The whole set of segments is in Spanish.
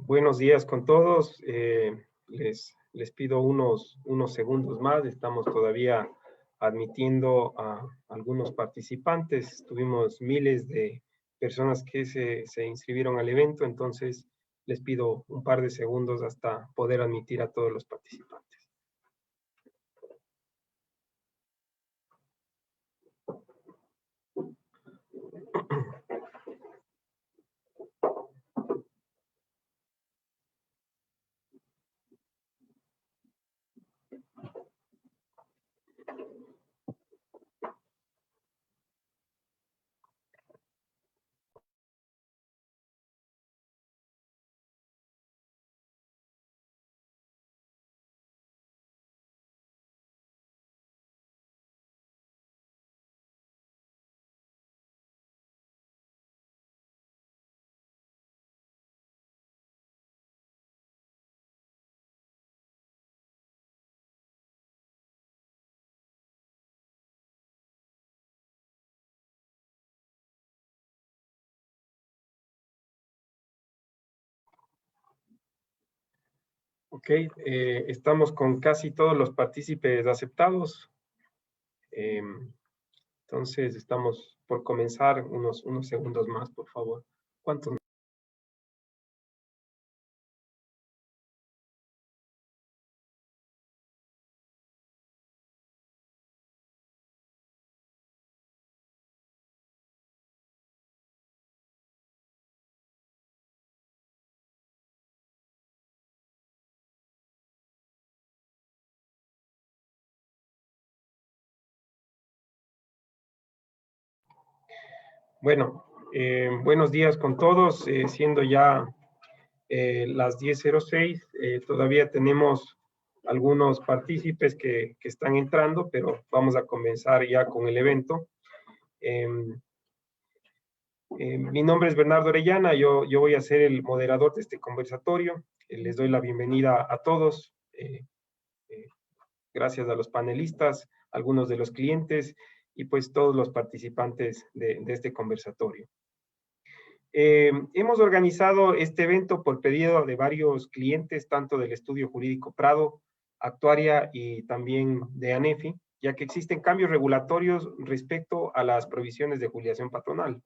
Buenos días con todos. Les pido unos segundos más. Estamos todavía admitiendo a algunos participantes. Tuvimos miles de personas que se inscribieron al evento, entonces les pido un par de segundos hasta poder admitir a todos los participantes. Ok, estamos con casi todos los partícipes aceptados. Entonces, estamos por comenzar unos segundos más, por favor. ¿Cuántos? Bueno, buenos días con todos, siendo ya las 10:06, todavía tenemos algunos partícipes que están entrando, pero vamos a comenzar ya con el evento. Mi nombre es Bernardo Orellana, yo voy a ser el moderador de este conversatorio. Les doy la bienvenida a todos, gracias a los panelistas, algunos de los clientes y pues todos los participantes de este conversatorio. Hemos organizado este evento por pedido de varios clientes, tanto del Estudio Jurídico Prado, Actuaria y también de ANEFI, ya que existen cambios regulatorios respecto a las provisiones de jubilación patronal.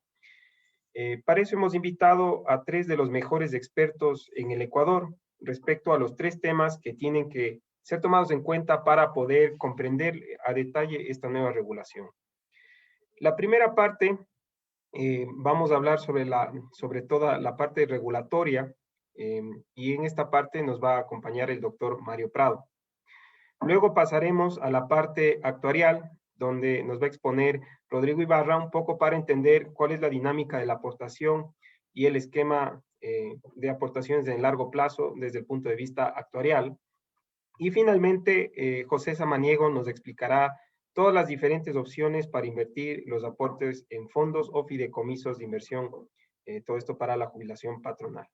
Para eso hemos invitado a 3 de los mejores expertos en el Ecuador respecto a los 3 temas que tienen que ser tomados en cuenta para poder comprender a detalle esta nueva regulación. La primera parte, vamos a hablar sobre toda la parte regulatoria, y en esta parte nos va a acompañar el doctor Mario Prado. Luego pasaremos a la parte actuarial, donde nos va a exponer Rodrigo Ibarra un poco para entender cuál es la dinámica de la aportación y el esquema de aportaciones en largo plazo desde el punto de vista actuarial. Y finalmente, José Samaniego nos explicará todas las diferentes opciones para invertir los aportes en fondos o fideicomisos de inversión, todo esto para la jubilación patronal.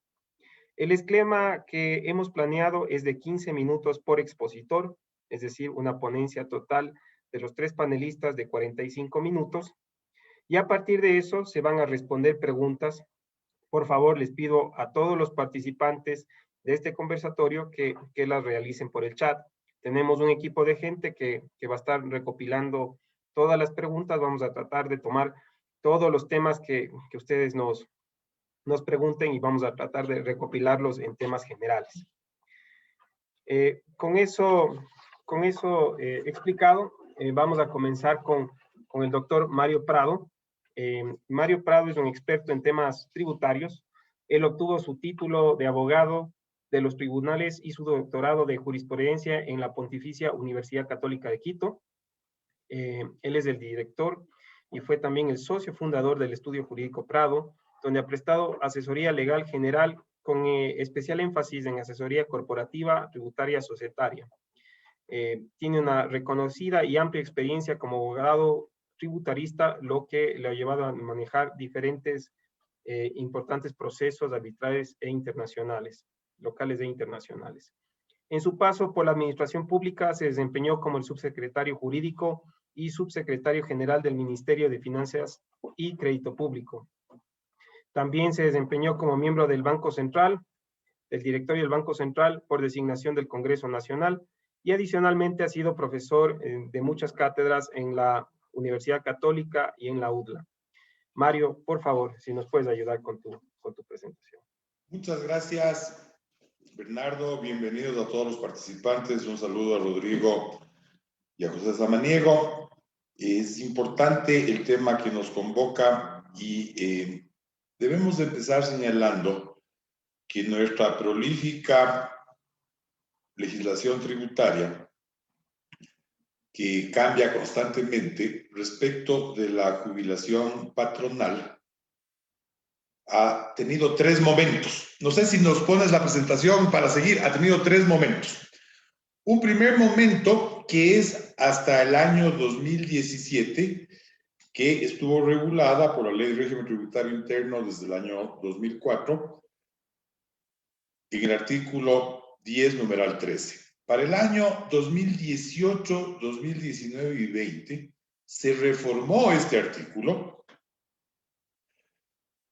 El esquema que hemos planeado es de 15 minutos por expositor, es decir, una ponencia total de los 3 panelistas de 45 minutos, y a partir de eso se van a responder preguntas. Por favor, les pido a todos los participantes de este conversatorio que las realicen por el chat. Tenemos un equipo de gente que va a estar recopilando todas las preguntas. Vamos a tratar de tomar todos los temas que ustedes nos pregunten y vamos a tratar de recopilarlos en temas generales. Con eso explicado, vamos a comenzar con el doctor Mario Prado. Mario Prado es un experto en temas tributarios. Él obtuvo su título de abogado de los tribunales y su doctorado de jurisprudencia en la Pontificia Universidad Católica de Quito. Él es el director y fue también el socio fundador del Estudio Jurídico Prado, donde ha prestado asesoría legal general con especial énfasis en asesoría corporativa, tributaria, societaria. Tiene una reconocida y amplia experiencia como abogado tributarista, lo que le ha llevado a manejar diferentes importantes procesos arbitrales e internacionales, locales e internacionales. En su paso por la administración pública se desempeñó como el subsecretario jurídico y subsecretario general del Ministerio de Finanzas y Crédito Público. También se desempeñó como miembro del Banco Central, del directorio del Banco Central por designación del Congreso Nacional y adicionalmente ha sido profesor de muchas cátedras en la Universidad Católica y en la UDLA. Mario, por favor, si nos puedes ayudar con tu presentación. Muchas gracias, Bernardo. Bienvenidos a todos los participantes. Un saludo a Rodrigo y a José Samaniego. Es importante el tema que nos convoca y debemos de empezar señalando que nuestra prolífica legislación tributaria, que cambia constantemente respecto de la jubilación patronal, ha tenido tres momentos. No sé si nos pones la presentación para seguir. Ha tenido tres momentos. Un primer momento que es hasta el año 2017, que estuvo regulada por la Ley de Régimen Tributario Interno desde el año 2004, en el artículo 10, numeral 13. Para el año 2018, 2019 y 20 se reformó este artículo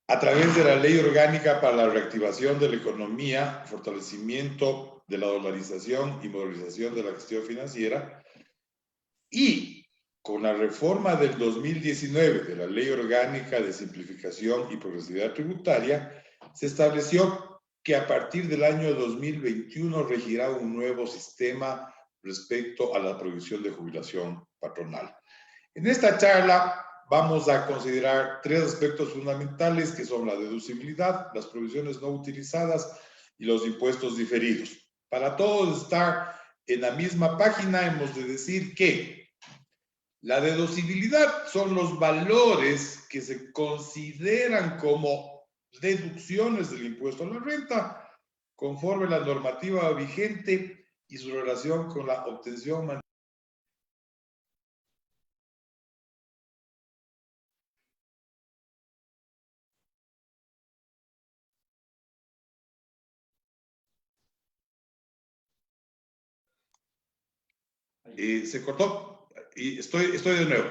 a través de la Ley Orgánica para la Reactivación de la Economía, Fortalecimiento de la Dolarización y Modernización de la Gestión Financiera, y con la reforma del 2019 de la Ley Orgánica de Simplificación y Progresividad Tributaria, se estableció que a partir del año 2021 regirá un nuevo sistema respecto a la provisión de jubilación patronal. En esta charla vamos a considerar tres aspectos fundamentales que son la deducibilidad, las provisiones no utilizadas y los impuestos diferidos. Para todos estar en la misma página hemos de decir que la deducibilidad son los valores que se consideran como deducciones del impuesto a la renta conforme a la normativa vigente y su relación con la obtención se cortó y estoy de nuevo.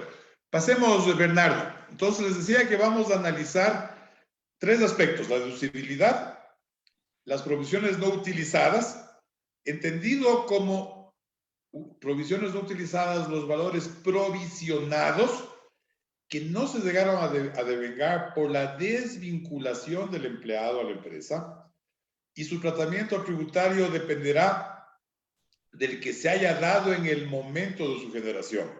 Pasemos, Bernardo. Entonces les decía que vamos a analizar tres aspectos: la deducibilidad, las provisiones no utilizadas, entendido como provisiones no utilizadas, los valores provisionados que no se llegaron a devengar por la desvinculación del empleado a la empresa, y su tratamiento tributario dependerá del que se haya dado en el momento de su generación,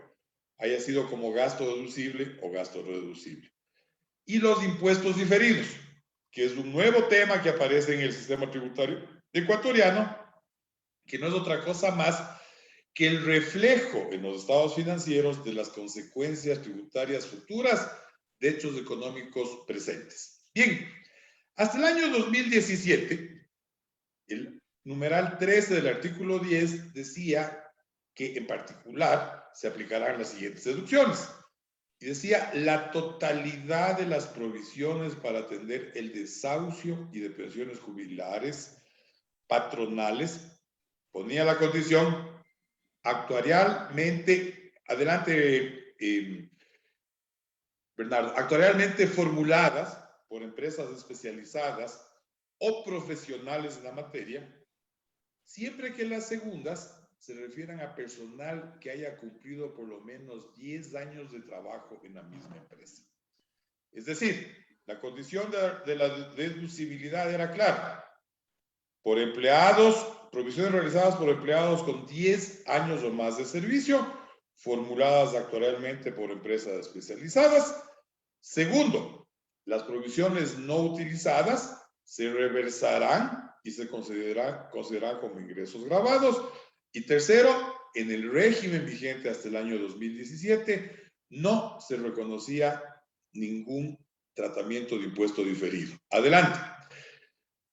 haya sido como gasto deducible o gasto no deducible. Y los impuestos diferidos, que es un nuevo tema que aparece en el sistema tributario ecuatoriano, que no es otra cosa más que el reflejo en los estados financieros de las consecuencias tributarias futuras de hechos económicos presentes. Bien, hasta el año 2017, el numeral 13 del artículo 10 decía que en particular se aplicarán las siguientes deducciones. Y decía la totalidad de las provisiones para atender el desahucio y de pensiones jubilares patronales. Ponía la condición actuarialmente, adelante, Bernardo, actuarialmente formuladas por empresas especializadas o profesionales en la materia, siempre que las segundas se refieran a personal que haya cumplido por lo menos 10 años de trabajo en la misma empresa. Es decir, la condición de la deducibilidad era clara: por empleados, provisiones realizadas por empleados con 10 años o más de servicio, formuladas actualmente por empresas especializadas. Segundo, las provisiones no utilizadas se reversarán y se considerarán como ingresos grabados. Y tercero, en el régimen vigente hasta el año 2017, no se reconocía ningún tratamiento de impuesto diferido. Adelante.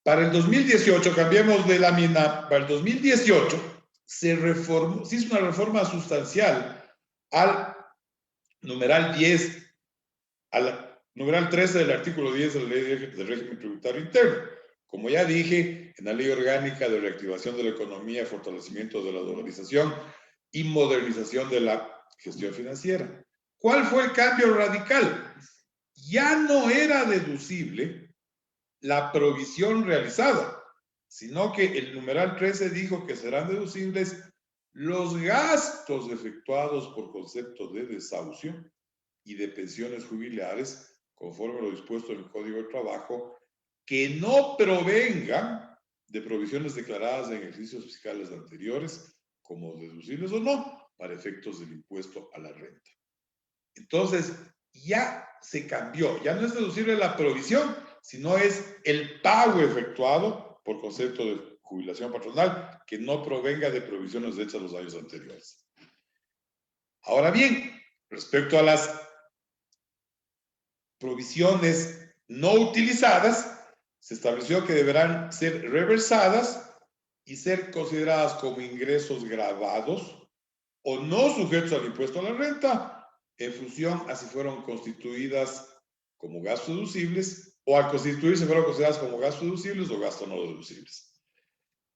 Para el 2018, cambiemos de lámina, para el 2018 se hizo una reforma sustancial al numeral 10, al numeral 13 del artículo 10 de la Ley de Régimen Tributario Interno. Como ya dije, en la Ley Orgánica de Reactivación de la Economía, Fortalecimiento de la Dolarización y Modernización de la Gestión Financiera. ¿Cuál fue el cambio radical? Ya no era deducible la provisión realizada, sino que el numeral 13 dijo que serán deducibles los gastos efectuados por concepto de desahucio y de pensiones jubilares, conforme a lo dispuesto en el Código de Trabajo, que no provengan de provisiones declaradas en ejercicios fiscales anteriores, como deducibles o no, para efectos del impuesto a la renta. Entonces, ya se cambió, ya no es deducible la provisión, sino es el pago efectuado por concepto de jubilación patronal que no provenga de provisiones hechas los años anteriores. Ahora bien, respecto a las provisiones no utilizadas, se estableció que deberán ser reversadas y ser consideradas como ingresos gravados o no sujetos al impuesto a la renta en función a si fueron constituidas como gastos deducibles o al constituirse fueron consideradas como gastos deducibles o gastos no deducibles.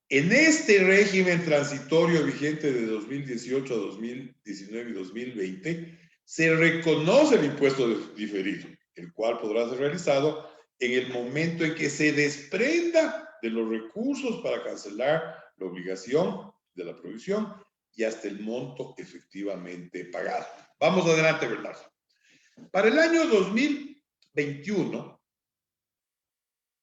En este régimen transitorio vigente de 2018 a 2019 y 2020, se reconoce el impuesto diferido, el cual podrá ser realizado en el momento en que se desprenda de los recursos para cancelar la obligación de la provisión y hasta el monto efectivamente pagado. Vamos adelante, Bernardo. Para el año 2021,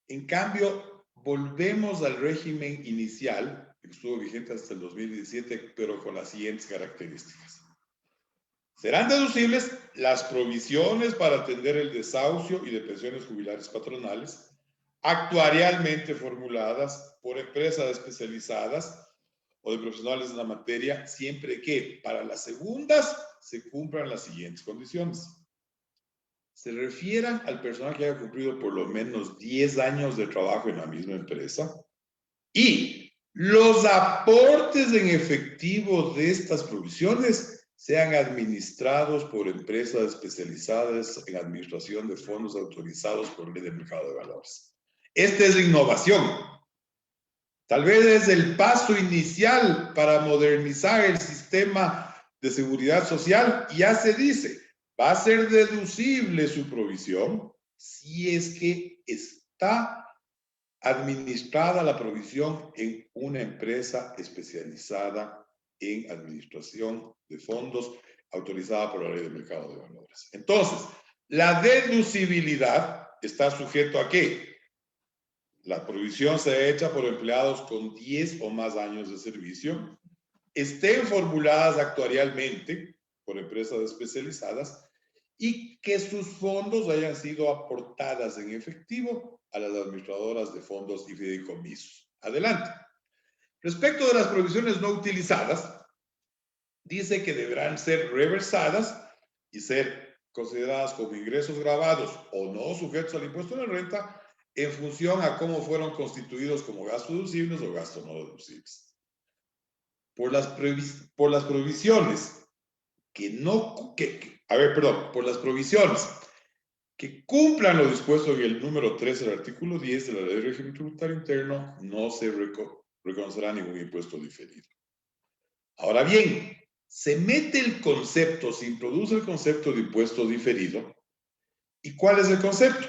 en cambio, volvemos al régimen inicial, que estuvo vigente hasta el 2017, pero con las siguientes características. Serán deducibles las provisiones para atender el desahucio y de pensiones jubilares patronales, actuarialmente formuladas por empresas especializadas o de profesionales en la materia, siempre que para las segundas se cumplan las siguientes condiciones. Se refieran al personal que haya cumplido por lo menos 10 años de trabajo en la misma empresa y los aportes en efectivo de estas provisiones sean administrados por empresas especializadas en administración de fondos autorizados por ley del mercado de valores. Esta es la innovación. Tal vez es el paso inicial para modernizar el sistema de seguridad social. Ya se dice, va a ser deducible su provisión si es que está administrada la provisión en una empresa especializada en administración de fondos autorizada por la ley del mercado de valores. Entonces, la deducibilidad está sujeto a ¿qué? La provisión sea hecha por empleados con 10 o más años de servicio, estén formuladas actuarialmente por empresas especializadas y que sus fondos hayan sido aportadas en efectivo a las administradoras de fondos y fideicomisos. Adelante. Respecto de las provisiones no utilizadas, dice que deberán ser reversadas y ser consideradas como ingresos gravados o no sujetos al impuesto de la renta en función a cómo fueron constituidos como gastos deducibles o gastos no deducibles. Por las provisiones por las provisiones que cumplan lo dispuesto en el número 13 del artículo 10 de la Ley de Régimen Tributario Interno, no se reconocerá ningún impuesto diferido. Ahora bien, se mete el concepto, se introduce el concepto de impuesto diferido. ¿Y cuál es el concepto?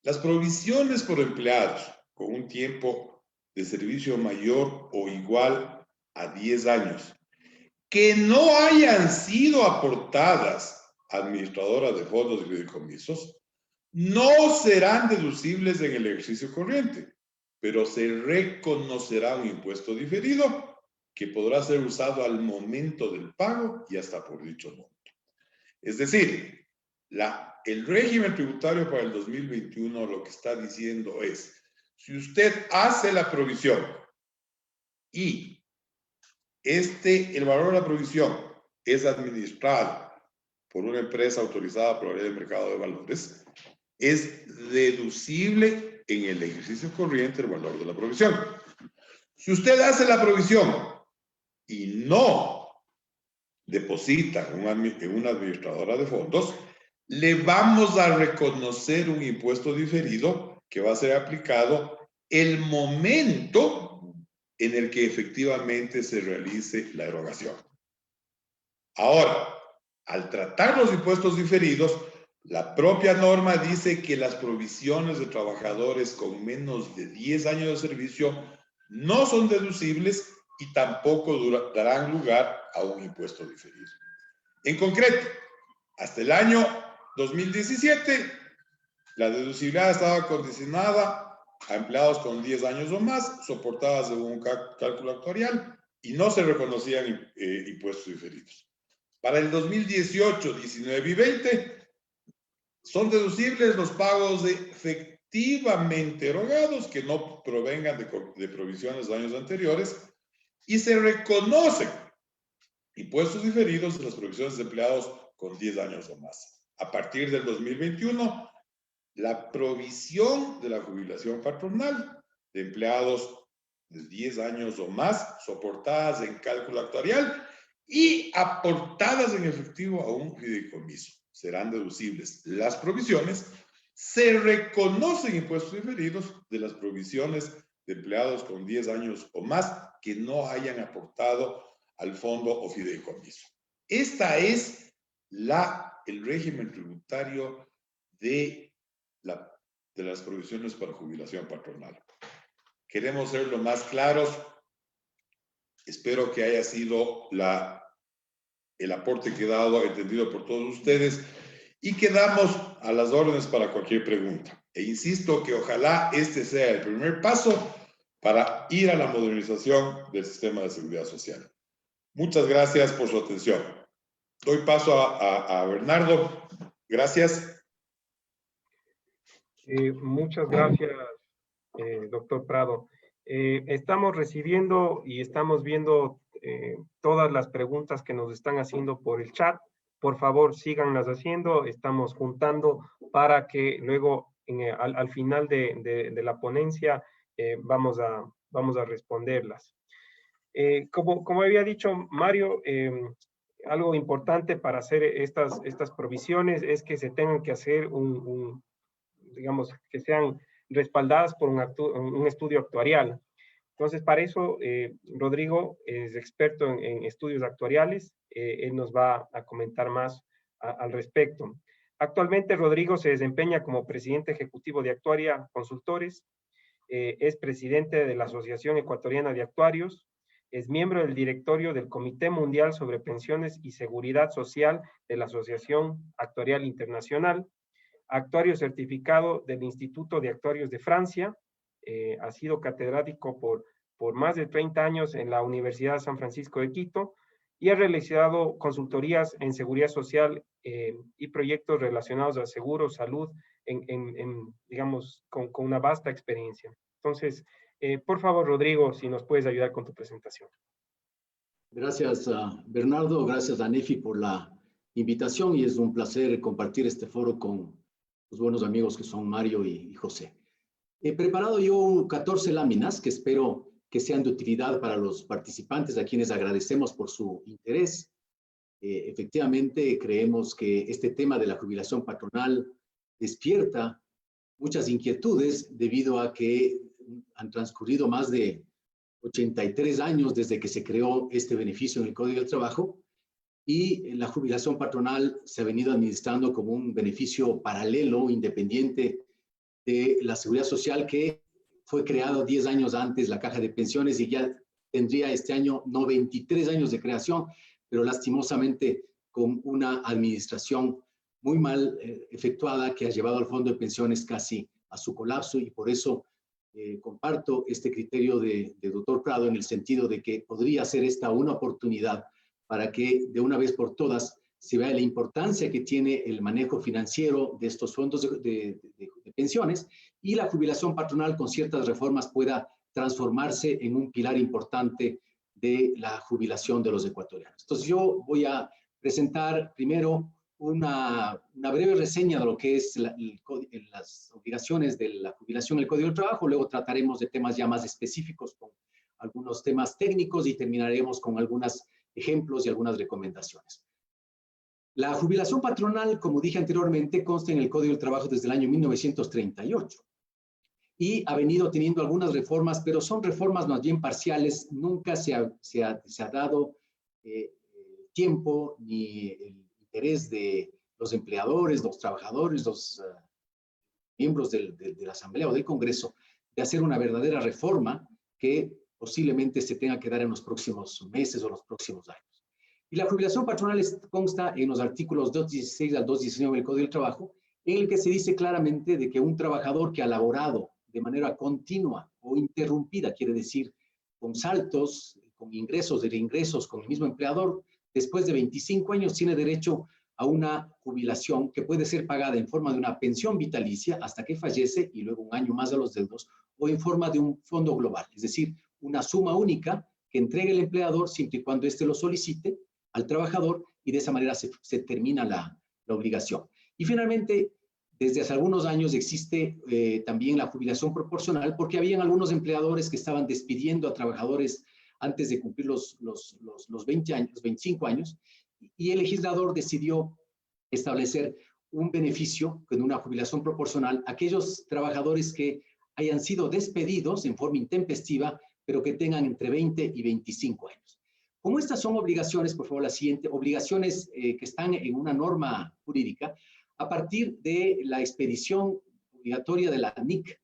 Las provisiones por empleados con un tiempo de servicio mayor o igual a 10 años que no hayan sido aportadas a administradoras de fondos y fideicomisos no serán deducibles en el ejercicio corriente, pero se reconocerá un impuesto diferido que podrá ser usado al momento del pago y hasta por dicho monto. Es decir, el régimen tributario para el 2021 lo que está diciendo es, si usted hace la provisión y el valor de la provisión es administrado por una empresa autorizada por la ley del mercado de valores, es deducible en el ejercicio corriente el valor de la provisión. Si usted hace la provisión y no deposita en una administradora de fondos, le vamos a reconocer un impuesto diferido que va a ser aplicado el momento en el que efectivamente se realice la erogación. Ahora, al tratar los impuestos diferidos, la propia norma dice que las provisiones de trabajadores con menos de 10 años de servicio no son deducibles y tampoco darán lugar a un impuesto diferido. En concreto, hasta el año 2017, la deducibilidad estaba condicionada a empleados con 10 años o más, soportadas según un cálculo actuarial, y no se reconocían impuestos diferidos. Para el 2018, 19 y 20, son deducibles los pagos efectivamente erogados que no provengan de provisiones de años anteriores y se reconocen impuestos diferidos en las provisiones de empleados con 10 años o más. A partir del 2021, la provisión de la jubilación patronal de empleados de 10 años o más, soportadas en cálculo actuarial y aportadas en efectivo a un fideicomiso, serán deducibles. Las provisiones se reconocen impuestos diferidos de las provisiones de empleados con 10 años o más que no hayan aportado al fondo o fideicomiso. Esta es el régimen tributario de las provisiones para jubilación patronal. Queremos ser lo más claros. Espero que haya sido el aporte que he dado entendido por todos ustedes y quedamos a las órdenes para cualquier pregunta. E insisto que ojalá este sea el primer paso para ir a la modernización del sistema de seguridad social. Muchas gracias por su atención. Doy paso a Bernardo. Gracias. Muchas gracias, doctor Prado. Estamos recibiendo y estamos viendo todas las preguntas que nos están haciendo por el chat. Por favor, síganlas haciendo. Estamos juntando para que luego, al final de la ponencia, vamos a responderlas. Como había dicho Mario, algo importante para hacer estas provisiones es que se tengan que hacer digamos, que sean respaldadas por un estudio actuarial. Entonces, para eso, Rodrigo es experto en estudios actuariales. Él nos va a comentar más al respecto. Actualmente, Rodrigo se desempeña como presidente ejecutivo de Actuaria Consultores, es presidente de la Asociación Ecuatoriana de Actuarios, es miembro del directorio del Comité Mundial sobre Pensiones y Seguridad Social de la Asociación Actuarial Internacional, actuario certificado del Instituto de Actuarios de Francia, ha sido catedrático por más de 30 años en la Universidad de San Francisco de Quito y ha realizado consultorías en seguridad social y proyectos relacionados a seguros, salud, digamos, con una vasta experiencia. Entonces, por favor, Rodrigo, si nos puedes ayudar con tu presentación. Gracias, Bernardo. Gracias a Nefi por la invitación y es un placer compartir este foro con los buenos amigos que son Mario y José. He preparado yo 14 láminas que espero que sean de utilidad para los participantes, a quienes agradecemos por su interés. Efectivamente, creemos que este tema de la jubilación patronal despierta muchas inquietudes debido a que han transcurrido más de 83 años desde que se creó este beneficio en el Código del Trabajo y la jubilación patronal se ha venido administrando como un beneficio paralelo, independiente de la seguridad social, que fue creado 10 años antes la Caja de Pensiones y ya tendría este año 93 años de creación, pero lastimosamente con una administración muy mal efectuada que ha llevado al Fondo de Pensiones casi a su colapso, y por eso comparto este criterio de doctor Prado en el sentido de que podría ser esta una oportunidad para que de una vez por todas se vea la importancia que tiene el manejo financiero de estos fondos de pensiones, y la jubilación patronal con ciertas reformas pueda transformarse en un pilar importante de la jubilación de los ecuatorianos. Entonces yo voy a presentar primero una breve reseña de lo que es las obligaciones de la jubilación en el Código del Trabajo. Luego trataremos de temas ya más específicos con algunos temas técnicos y terminaremos con algunos ejemplos y algunas recomendaciones. La jubilación patronal, como dije anteriormente, consta en el Código del Trabajo desde el año 1938 y ha venido teniendo algunas reformas, pero son reformas más bien parciales. Nunca se ha dado tiempo ni el interés de los empleadores, los trabajadores, los miembros de la Asamblea o del Congreso de hacer una verdadera reforma que posiblemente se tenga que dar en los próximos meses o los próximos años. Y la jubilación patronal consta en los artículos 216 al 219 del Código del Trabajo, en el que se dice claramente de que un trabajador que ha laborado de manera continua o interrumpida, quiere decir con saltos, con ingresos de reingresos con el mismo empleador, después de 25 años tiene derecho a una jubilación que puede ser pagada en forma de una pensión vitalicia hasta que fallece y luego un año más a los dedos, o en forma de un fondo global, es decir, una suma única que entregue el empleador siempre y cuando éste lo solicite al trabajador y de esa manera se termina la obligación. Y finalmente, desde hace algunos años existe también la jubilación proporcional porque habían algunos empleadores que estaban despidiendo a trabajadores antes de cumplir los 20 años, 25 años, y el legislador decidió establecer un beneficio con una jubilación proporcional a aquellos trabajadores que hayan sido despedidos en forma intempestiva, pero que tengan entre 20 y 25 años. Como estas son obligaciones, por favor, la siguiente, obligaciones que están en una norma jurídica, a partir de la expedición obligatoria de la NIC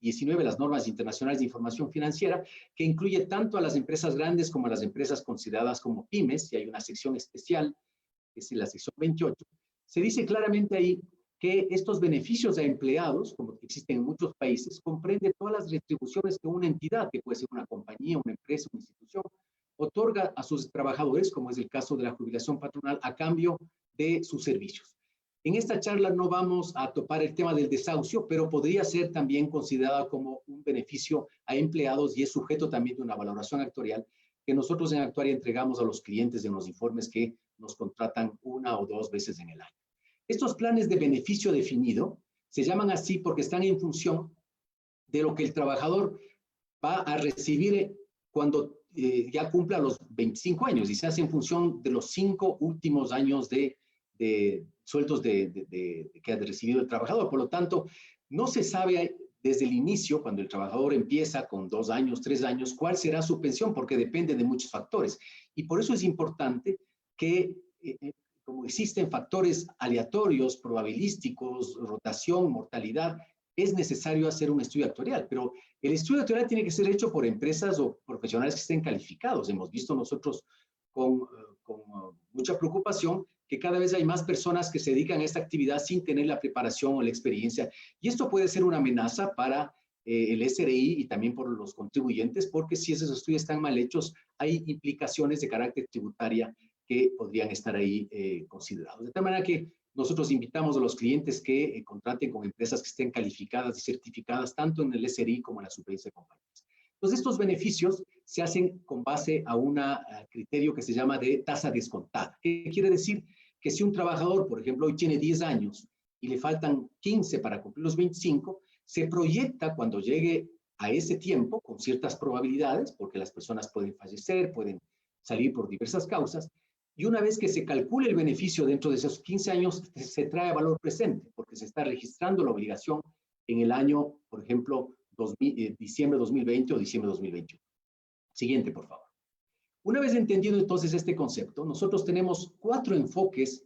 19, las normas internacionales de información financiera, que incluye tanto a las empresas grandes como a las empresas consideradas como pymes, y hay una sección especial, que es la sección 28, se dice claramente ahí que estos beneficios a empleados, como existen en muchos países, comprende todas las retribuciones que una entidad, que puede ser una compañía, una empresa, una institución, otorga a sus trabajadores, como es el caso de la jubilación patronal, a cambio de sus servicios. En esta charla no vamos a topar el tema del desahucio, pero podría ser también considerada como un beneficio a empleados y es sujeto también de una valoración actuarial que nosotros en Actuaria entregamos a los clientes en los informes que nos contratan 1 o 2 veces en el año. Estos planes de beneficio definido se llaman así porque están en función de lo que el trabajador va a recibir cuando ya cumpla los 25 años y se hace en función de los 5 últimos años de sueldos que ha recibido el trabajador. Por lo tanto, no se sabe desde el inicio, cuando el trabajador empieza con 2 años, 3 años, cuál será su pensión, porque depende de muchos factores. Y por eso es importante que, como existen factores aleatorios, probabilísticos, rotación, mortalidad, es necesario hacer un estudio actuarial. Pero el estudio actuarial tiene que ser hecho por empresas o profesionales que estén calificados. Hemos visto nosotros con mucha preocupación que cada vez hay más personas que se dedican a esta actividad sin tener la preparación o la experiencia. Y esto puede ser una amenaza para el SRI y también por los contribuyentes, porque si esos estudios están mal hechos, hay implicaciones de carácter tributaria que podrían estar ahí considerados. De tal manera que nosotros invitamos a los clientes que contraten con empresas que estén calificadas y certificadas tanto en el SRI como en la superintendencia de compañías. Entonces, estos beneficios se hacen con base a un criterio que se llama de tasa descontada. ¿Qué quiere decir? Que si un trabajador, por ejemplo, hoy tiene 10 años y le faltan 15 para cumplir los 25, se proyecta cuando llegue a ese tiempo con ciertas probabilidades, porque las personas pueden fallecer, pueden salir por diversas causas, y una vez que se calcule el beneficio dentro de esos 15 años, se trae a valor presente, porque se está registrando la obligación en el año, por ejemplo, diciembre 2020 o diciembre 2021. Siguiente, por favor. Una vez entendido entonces este concepto, nosotros tenemos 4 enfoques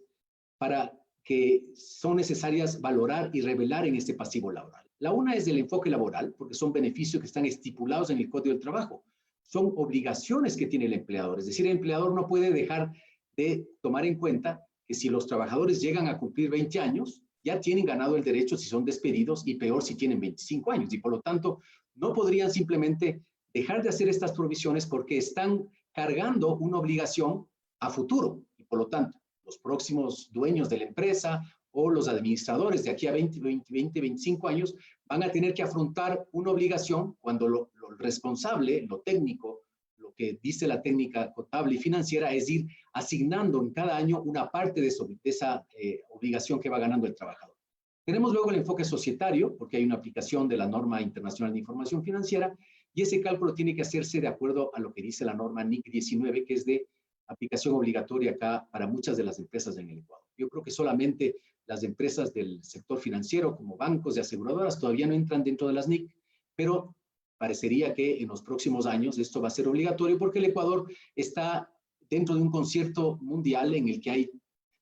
para que son necesarias valorar y revelar en este pasivo laboral. La una es el enfoque laboral, porque son beneficios que están estipulados en el Código del Trabajo. Son obligaciones que tiene el empleador. Es decir, el empleador no puede dejar de tomar en cuenta que si los trabajadores llegan a cumplir 20 años, ya tienen ganado el derecho si son despedidos y peor si tienen 25 años. Y por lo tanto, no podrían simplemente dejar de hacer estas provisiones porque están cargando una obligación a futuro. Y por lo tanto, los próximos dueños de la empresa o los administradores de aquí a 20, 25 años van a tener que afrontar una obligación cuando lo responsable, lo técnico, lo que dice la técnica contable y financiera es ir asignando en cada año una parte de esa obligación que va ganando el trabajador. Tenemos luego el enfoque societario, porque hay una aplicación de la norma internacional de información financiera, y ese cálculo tiene que hacerse de acuerdo a lo que dice la norma NIC 19, que es de aplicación obligatoria acá para muchas de las empresas en el Ecuador. Yo creo que solamente las empresas del sector financiero, como bancos y aseguradoras, todavía no entran dentro de las NIC, pero parecería que en los próximos años esto va a ser obligatorio porque el Ecuador está dentro de un concierto mundial en el que hay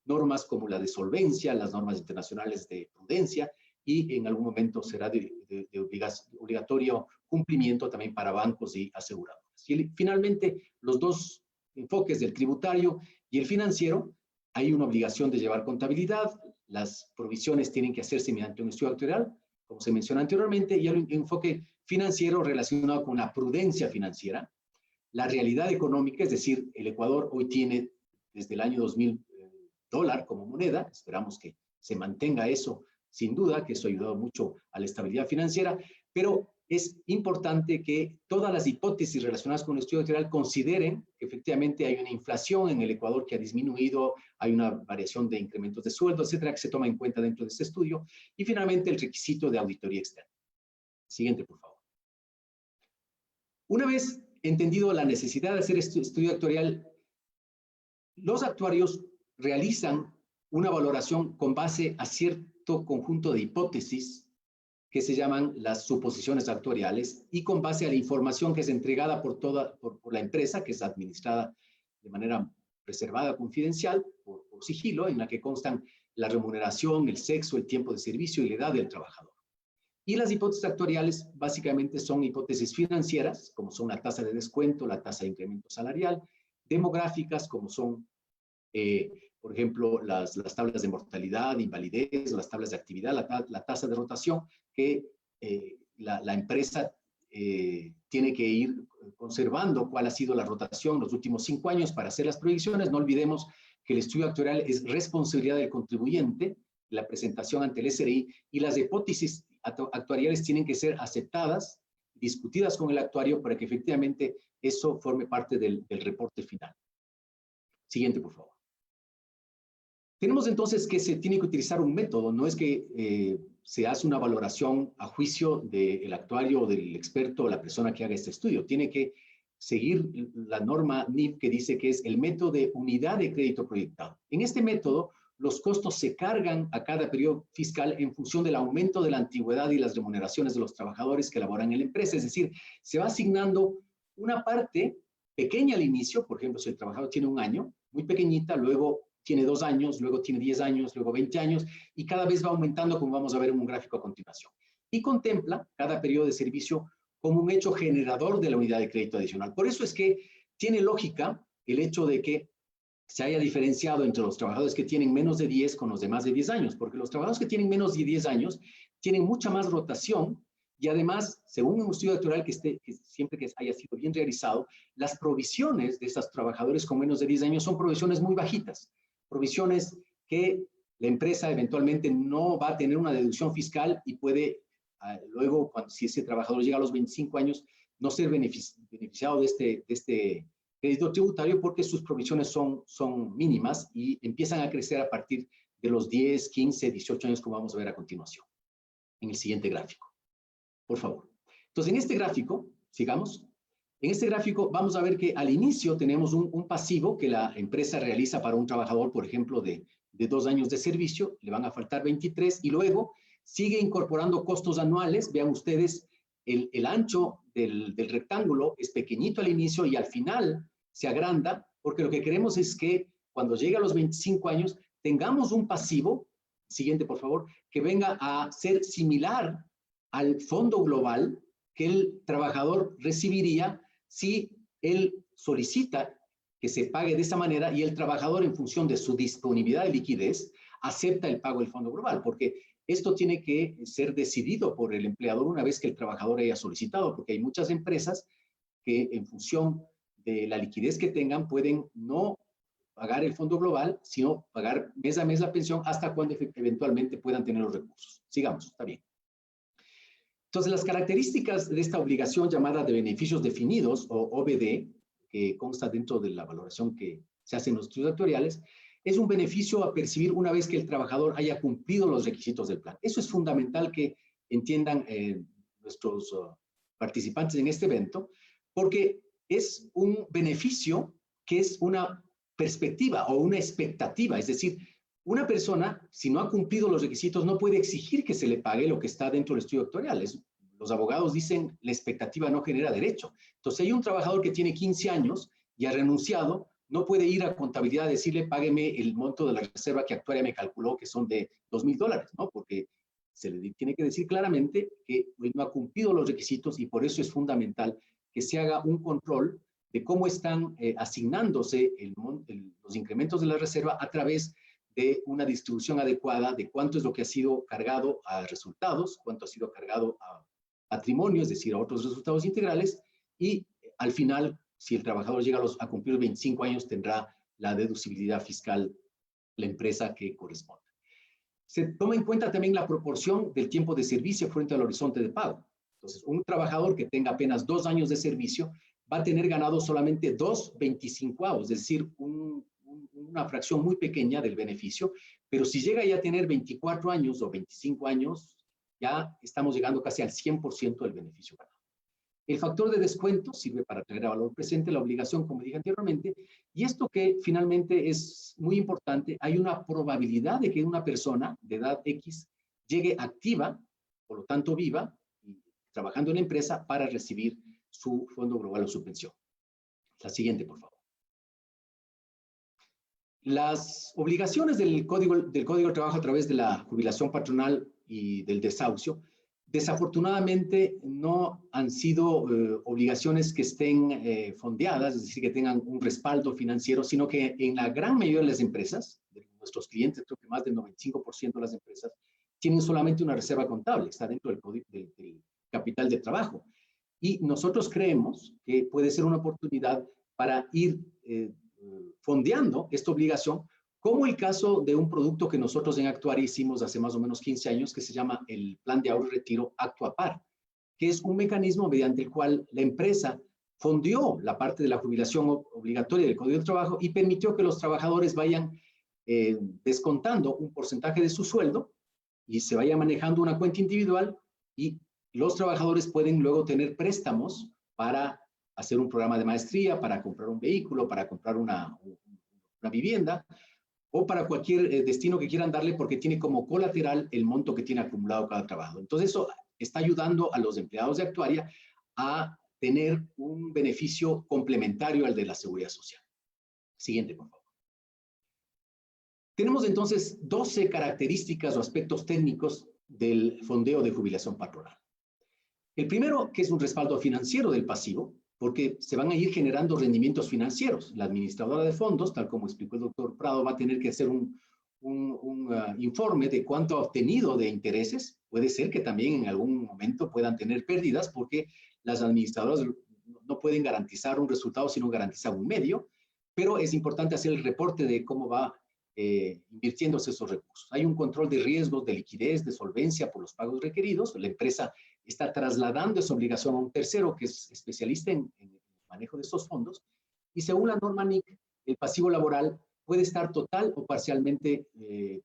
normas como la de solvencia, las normas internacionales de prudencia, y en algún momento será de obligatorio cumplimiento también para bancos y aseguradoras. Y finalmente, los dos enfoques del tributario y el financiero, hay una obligación de llevar contabilidad, las provisiones tienen que hacerse mediante un estudio actuarial, como se mencionó anteriormente, y hay un enfoque financiero relacionado con la prudencia financiera, la realidad económica, es decir, el Ecuador hoy tiene desde el año 2000 dólar como moneda, esperamos que se mantenga eso sin duda, que eso ha ayudado mucho a la estabilidad financiera, pero es importante que todas las hipótesis relacionadas con el estudio actuarial consideren que efectivamente hay una inflación en el Ecuador que ha disminuido, hay una variación de incrementos de sueldo, etcétera, que se toma en cuenta dentro de este estudio, y finalmente el requisito de auditoría externa. Siguiente, por favor. Una vez entendido la necesidad de hacer este estudio actuarial, los actuarios realizan una valoración con base a cierto conjunto de hipótesis que se llaman las suposiciones actuariales y con base a la información que es entregada por la empresa, que es administrada de manera reservada, confidencial, por sigilo, en la que constan la remuneración, el sexo, el tiempo de servicio y la edad del trabajador. Y las hipótesis actuariales básicamente son hipótesis financieras, como son la tasa de descuento, la tasa de incremento salarial, demográficas, como son por ejemplo, las tablas de mortalidad, invalidez, las tablas de actividad, la tasa de rotación, que la empresa tiene que ir conservando cuál ha sido la rotación los últimos 5 años para hacer las proyecciones. No olvidemos que el estudio actuarial es responsabilidad del contribuyente, la presentación ante el SRI, y las hipótesis actuariales tienen que ser aceptadas, discutidas con el actuario para que efectivamente eso forme parte del reporte final. Siguiente, por favor. Tenemos entonces que se tiene que utilizar un método, no es que se hace una valoración a juicio del actuario o del experto o la persona que haga este estudio. Tiene que seguir la norma NIF que dice que es el método de unidad de crédito proyectado. En este método, los costos se cargan a cada periodo fiscal en función del aumento de la antigüedad y las remuneraciones de los trabajadores que laboran en la empresa. Es decir, se va asignando una parte pequeña al inicio, por ejemplo, si el trabajador tiene 1 año, muy pequeñita, luego tiene 2 años, luego tiene 10 años, luego 20 años, y cada vez va aumentando, como vamos a ver en un gráfico a continuación. Y contempla cada periodo de servicio como un hecho generador de la unidad de crédito adicional. Por eso es que tiene lógica el hecho de que se haya diferenciado entre los trabajadores que tienen menos de 10 con los de más de 10 años, porque los trabajadores que tienen menos de 10 años tienen mucha más rotación y además, según un estudio actuarial que siempre que haya sido bien realizado, las provisiones de estos trabajadores con menos de 10 años son provisiones muy bajitas. Provisiones que la empresa eventualmente no va a tener una deducción fiscal y puede luego, si ese trabajador llega a los 25 años, no ser beneficiado de este crédito tributario porque sus provisiones son mínimas y empiezan a crecer a partir de los 10, 15, 18 años, como vamos a ver a continuación, en el siguiente gráfico. Por favor. Entonces, en este gráfico, sigamos. En este gráfico vamos a ver que al inicio tenemos un pasivo que la empresa realiza para un trabajador, por ejemplo, de 2 años de servicio, le van a faltar 23, y luego sigue incorporando costos anuales. Vean ustedes, el ancho del rectángulo es pequeñito al inicio y al final se agranda, porque lo que queremos es que cuando llegue a los 25 años tengamos un pasivo, siguiente por favor, que venga a ser similar al fondo global que el trabajador recibiría si él solicita que se pague de esa manera y el trabajador, en función de su disponibilidad de liquidez, acepta el pago del fondo global, porque esto tiene que ser decidido por el empleador una vez que el trabajador haya solicitado, porque hay muchas empresas que en función de la liquidez que tengan pueden no pagar el fondo global, sino pagar mes a mes la pensión hasta cuando eventualmente puedan tener los recursos. Sigamos, está bien. Entonces, las características de esta obligación llamada de beneficios definidos, o OBD, que consta dentro de la valoración que se hace en los estudios actuariales, es un beneficio a percibir una vez que el trabajador haya cumplido los requisitos del plan. Eso es fundamental que entiendan nuestros participantes en este evento, porque es un beneficio que es una perspectiva o una expectativa, es decir, una persona, si no ha cumplido los requisitos, no puede exigir que se le pague lo que está dentro del estudio actuarial. Los abogados dicen, la expectativa no genera derecho. Entonces, si hay un trabajador que tiene 15 años y ha renunciado, no puede ir a contabilidad a decirle, págueme el monto de la reserva que actuaria me calculó, que son de $2,000, ¿no? Porque se le tiene que decir claramente que no ha cumplido los requisitos y por eso es fundamental que se haga un control de cómo están asignándose los incrementos de la reserva a través de una distribución adecuada de cuánto es lo que ha sido cargado a resultados, cuánto ha sido cargado a patrimonio, es decir, a otros resultados integrales, y al final, si el trabajador llega a cumplir 25 años, tendrá la deducibilidad fiscal la empresa que corresponda. Se toma en cuenta también la proporción del tiempo de servicio frente al horizonte de pago. Entonces, un trabajador que tenga apenas 2 años de servicio va a tener ganado solamente 2/25, es decir, una fracción muy pequeña del beneficio, pero si llega ya a tener 24 años o 25 años, ya estamos llegando casi al 100% del beneficio ganado. El factor de descuento sirve para traer a valor presente la obligación, como dije anteriormente, y esto que finalmente es muy importante, hay una probabilidad de que una persona de edad X llegue activa, por lo tanto viva, y trabajando en la empresa para recibir su fondo global o su pensión. La siguiente, por favor. Las obligaciones del Código de Trabajo a través de la jubilación patronal y del desahucio, desafortunadamente no han sido obligaciones que estén fondeadas, es decir, que tengan un respaldo financiero, sino que en la gran mayoría de las empresas, de nuestros clientes, creo que más del 95% de las empresas, tienen solamente una reserva contable, está dentro del capital de trabajo. Y nosotros creemos que puede ser una oportunidad para ir fondeando esta obligación, como el caso de un producto que nosotros en Actuaria hicimos hace más o menos 15 años, que se llama el Plan de Ahorro y Retiro Actuapar, que es un mecanismo mediante el cual la empresa fondeó la parte de la jubilación obligatoria del Código del Trabajo y permitió que los trabajadores vayan descontando un porcentaje de su sueldo y se vaya manejando una cuenta individual, y los trabajadores pueden luego tener préstamos para hacer un programa de maestría, para comprar un vehículo, para comprar una vivienda, o para cualquier destino que quieran darle, porque tiene como colateral el monto que tiene acumulado cada trabajo. Entonces eso está ayudando a los empleados de Actuaria a tener un beneficio complementario al de la seguridad social. Siguiente, por favor. Tenemos entonces 12 características o aspectos técnicos del fondeo de jubilación patronal. El primero, que es un respaldo financiero del pasivo, porque se van a ir generando rendimientos financieros. La administradora de fondos, tal como explicó el doctor Prado, va a tener que hacer un informe de cuánto ha obtenido de intereses. Puede ser que también en algún momento puedan tener pérdidas, porque las administradoras no pueden garantizar un resultado, sino garantizar un medio, pero es importante hacer el reporte de cómo va invirtiéndose esos recursos. Hay un control de riesgos, de liquidez, de solvencia por los pagos requeridos. La empresa está trasladando esa obligación a un tercero que es especialista en el manejo de estos fondos. Y según la norma NIC, el pasivo laboral puede estar total o parcialmente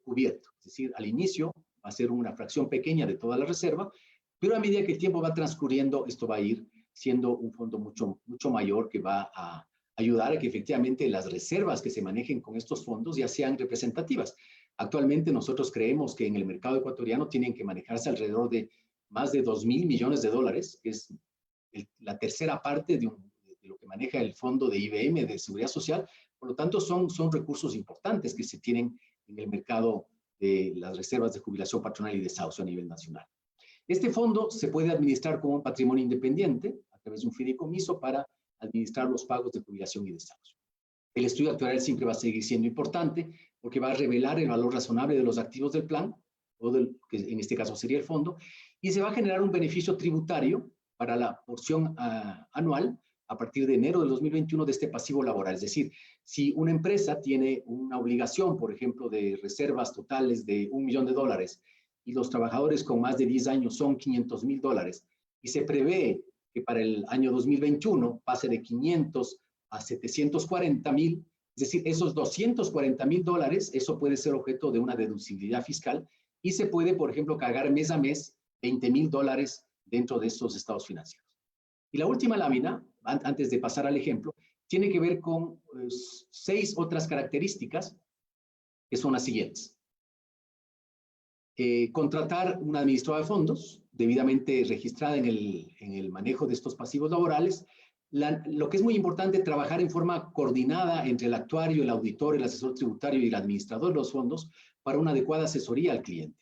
cubierto. Es decir, al inicio va a ser una fracción pequeña de toda la reserva, pero a medida que el tiempo va transcurriendo, esto va a ir siendo un fondo mucho mayor, que va a ayudar a que efectivamente las reservas que se manejen con estos fondos ya sean representativas. Actualmente nosotros creemos que en el mercado ecuatoriano tienen que manejarse alrededor de más de 2.000 millones de dólares, que es la tercera parte de lo que maneja el fondo de IBM de Seguridad Social. Por lo tanto, son recursos importantes que se tienen en el mercado de las reservas de jubilación patronal y desahucio a nivel nacional. Este fondo se puede administrar como un patrimonio independiente a través de un fideicomiso para administrar los pagos de jubilación y desahucio. El estudio actuarial siempre va a seguir siendo importante porque va a revelar el valor razonable de los activos del plan, que en este caso sería el fondo, y se va a generar un beneficio tributario para la porción anual a partir de enero del 2021 de este pasivo laboral. Es decir, si una empresa tiene una obligación, por ejemplo, de reservas totales de $1 millón y los trabajadores con más de 10 años son $500,000 y se prevé que para el año 2021 pase de 500 a 740,000, es decir, esos $240,000, eso puede ser objeto de una deducibilidad fiscal y se puede, por ejemplo, cargar mes a mes $20,000 dentro de estos estados financieros. Y la última lámina, antes de pasar al ejemplo, tiene que ver con 6 otras características que son las siguientes. Contratar una administradora de fondos debidamente registrada en el manejo de estos pasivos laborales. Lo que es muy importante, trabajar en forma coordinada entre el actuario, el auditor, el asesor tributario y el administrador de los fondos para una adecuada asesoría al cliente.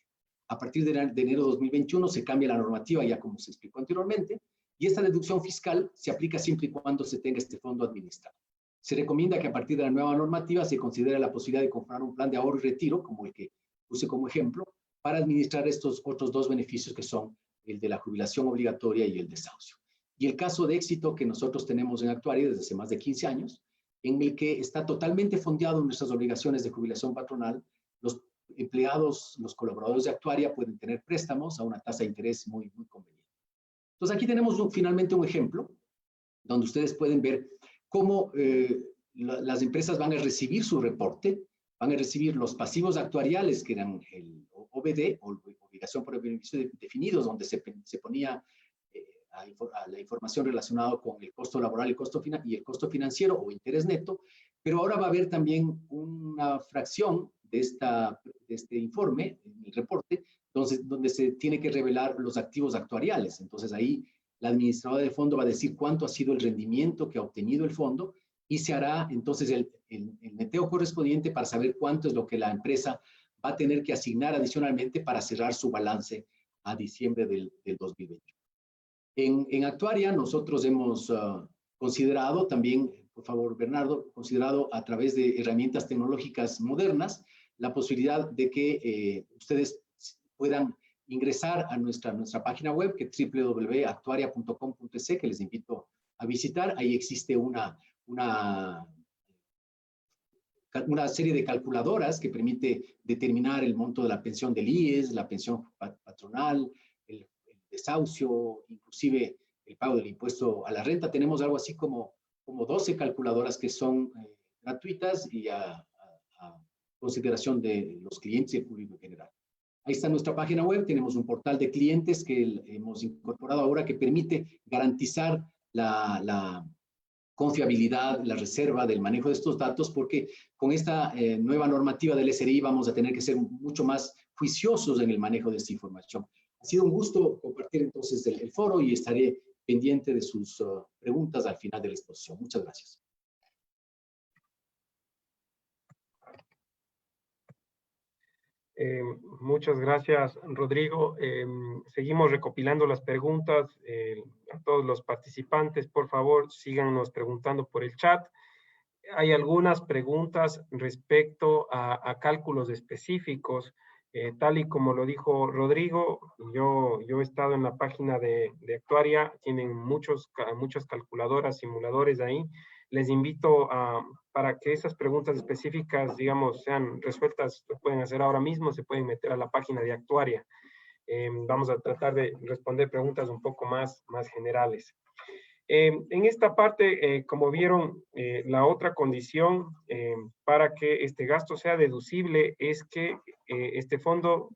a partir de enero de 2021 se cambia la normativa, ya como se explicó anteriormente, y esta deducción fiscal se aplica siempre y cuando se tenga este fondo administrado. Se recomienda que a partir de la nueva normativa se considere la posibilidad de comprar un plan de ahorro y retiro, como el que puse como ejemplo, para administrar estos otros dos beneficios que son el de la jubilación obligatoria y el desahucio. Y el caso de éxito que nosotros tenemos en Actuaria desde hace más de 15 años, en el que está totalmente fondeado nuestras obligaciones de jubilación patronal. Los empleados, los colaboradores de Actuaria pueden tener préstamos a una tasa de interés muy, muy conveniente. Entonces aquí tenemos finalmente un ejemplo donde ustedes pueden ver cómo las empresas van a recibir su reporte, van a recibir los pasivos actuariales, que eran el OBD, o obligación por beneficio definidos, donde se ponía a la información relacionada con el costo laboral y el costo financiero o interés neto, pero ahora va a haber también una fracción de este informe, el reporte, donde se tiene que revelar los activos actuariales. Entonces ahí la administradora de fondo va a decir cuánto ha sido el rendimiento que ha obtenido el fondo y se hará entonces el neteo correspondiente para saber cuánto es lo que la empresa va a tener que asignar adicionalmente para cerrar su balance a diciembre del 2020. En Actuaria nosotros hemos considerado también, por favor Bernardo, considerado a través de herramientas tecnológicas modernas la posibilidad de que ustedes puedan ingresar a nuestra página web, que es www.actuaria.com.es, que les invito a visitar. Ahí existe una serie de calculadoras que permite determinar el monto de la pensión del IES, la pensión patronal, el desahucio, inclusive el pago del impuesto a la renta. Tenemos algo así como 12 calculadoras que son gratuitas y a consideración de los clientes y el público en general. Ahí está nuestra página web, tenemos un portal de clientes que hemos incorporado ahora que permite garantizar la confiabilidad, la reserva del manejo de estos datos, porque con esta nueva normativa del SRI vamos a tener que ser mucho más juiciosos en el manejo de esta información. Ha sido un gusto compartir entonces el foro y estaré pendiente de sus preguntas al final de la exposición. Muchas gracias. Muchas gracias, Rodrigo. Seguimos recopilando las preguntas. A todos los participantes, por favor, síganos preguntando por el chat. Hay algunas preguntas respecto a cálculos específicos. Tal y como lo dijo Rodrigo, yo he estado en la página de Actuaria, tienen muchas calculadoras, simuladores ahí. Les invito para que esas preguntas específicas, digamos, sean resueltas, lo pueden hacer ahora mismo, se pueden meter a la página de Actuaria. Vamos a tratar de responder preguntas un poco más generales. En esta parte, como vieron, la otra condición para que este gasto sea deducible es que este fondo,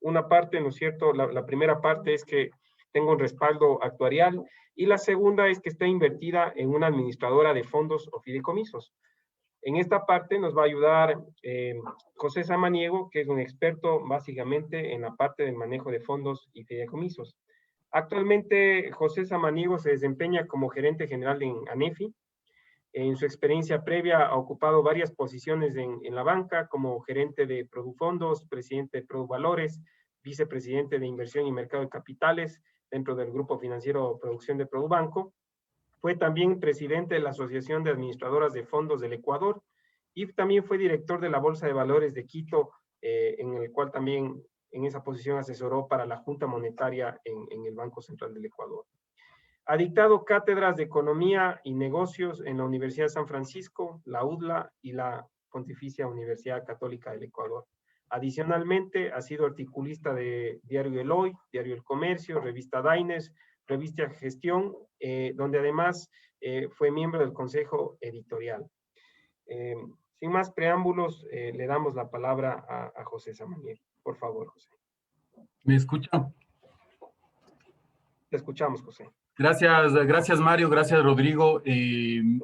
una parte, ¿no es cierto? La primera parte es que tenga un respaldo actuarial y la segunda es que esté invertida en una administradora de fondos o fideicomisos. En esta parte nos va a ayudar José Samaniego, que es un experto básicamente en la parte del manejo de fondos y fideicomisos. Actualmente, José Samaniego se desempeña como gerente general en ANEFI. En su experiencia previa ha ocupado varias posiciones en la banca, como gerente de Produfondos, presidente de Produvalores, vicepresidente de Inversión y Mercado de Capitales dentro del Grupo Financiero Producción de Produbanco. Fue también presidente de la Asociación de Administradoras de Fondos del Ecuador y también fue director de la Bolsa de Valores de Quito, en el cual también en esa posición asesoró para la Junta Monetaria en el Banco Central del Ecuador. Ha dictado cátedras de Economía y Negocios en la Universidad de San Francisco, la UDLA y la Pontificia Universidad Católica del Ecuador. Adicionalmente, ha sido articulista de Diario El Hoy, Diario El Comercio, Revista Diners, Revista Gestión, donde además fue miembro del Consejo Editorial. Sin más preámbulos, le damos la palabra a José Samaniego. Por favor, José. ¿Me escucha? Te escuchamos, José. Gracias Mario, gracias Rodrigo. En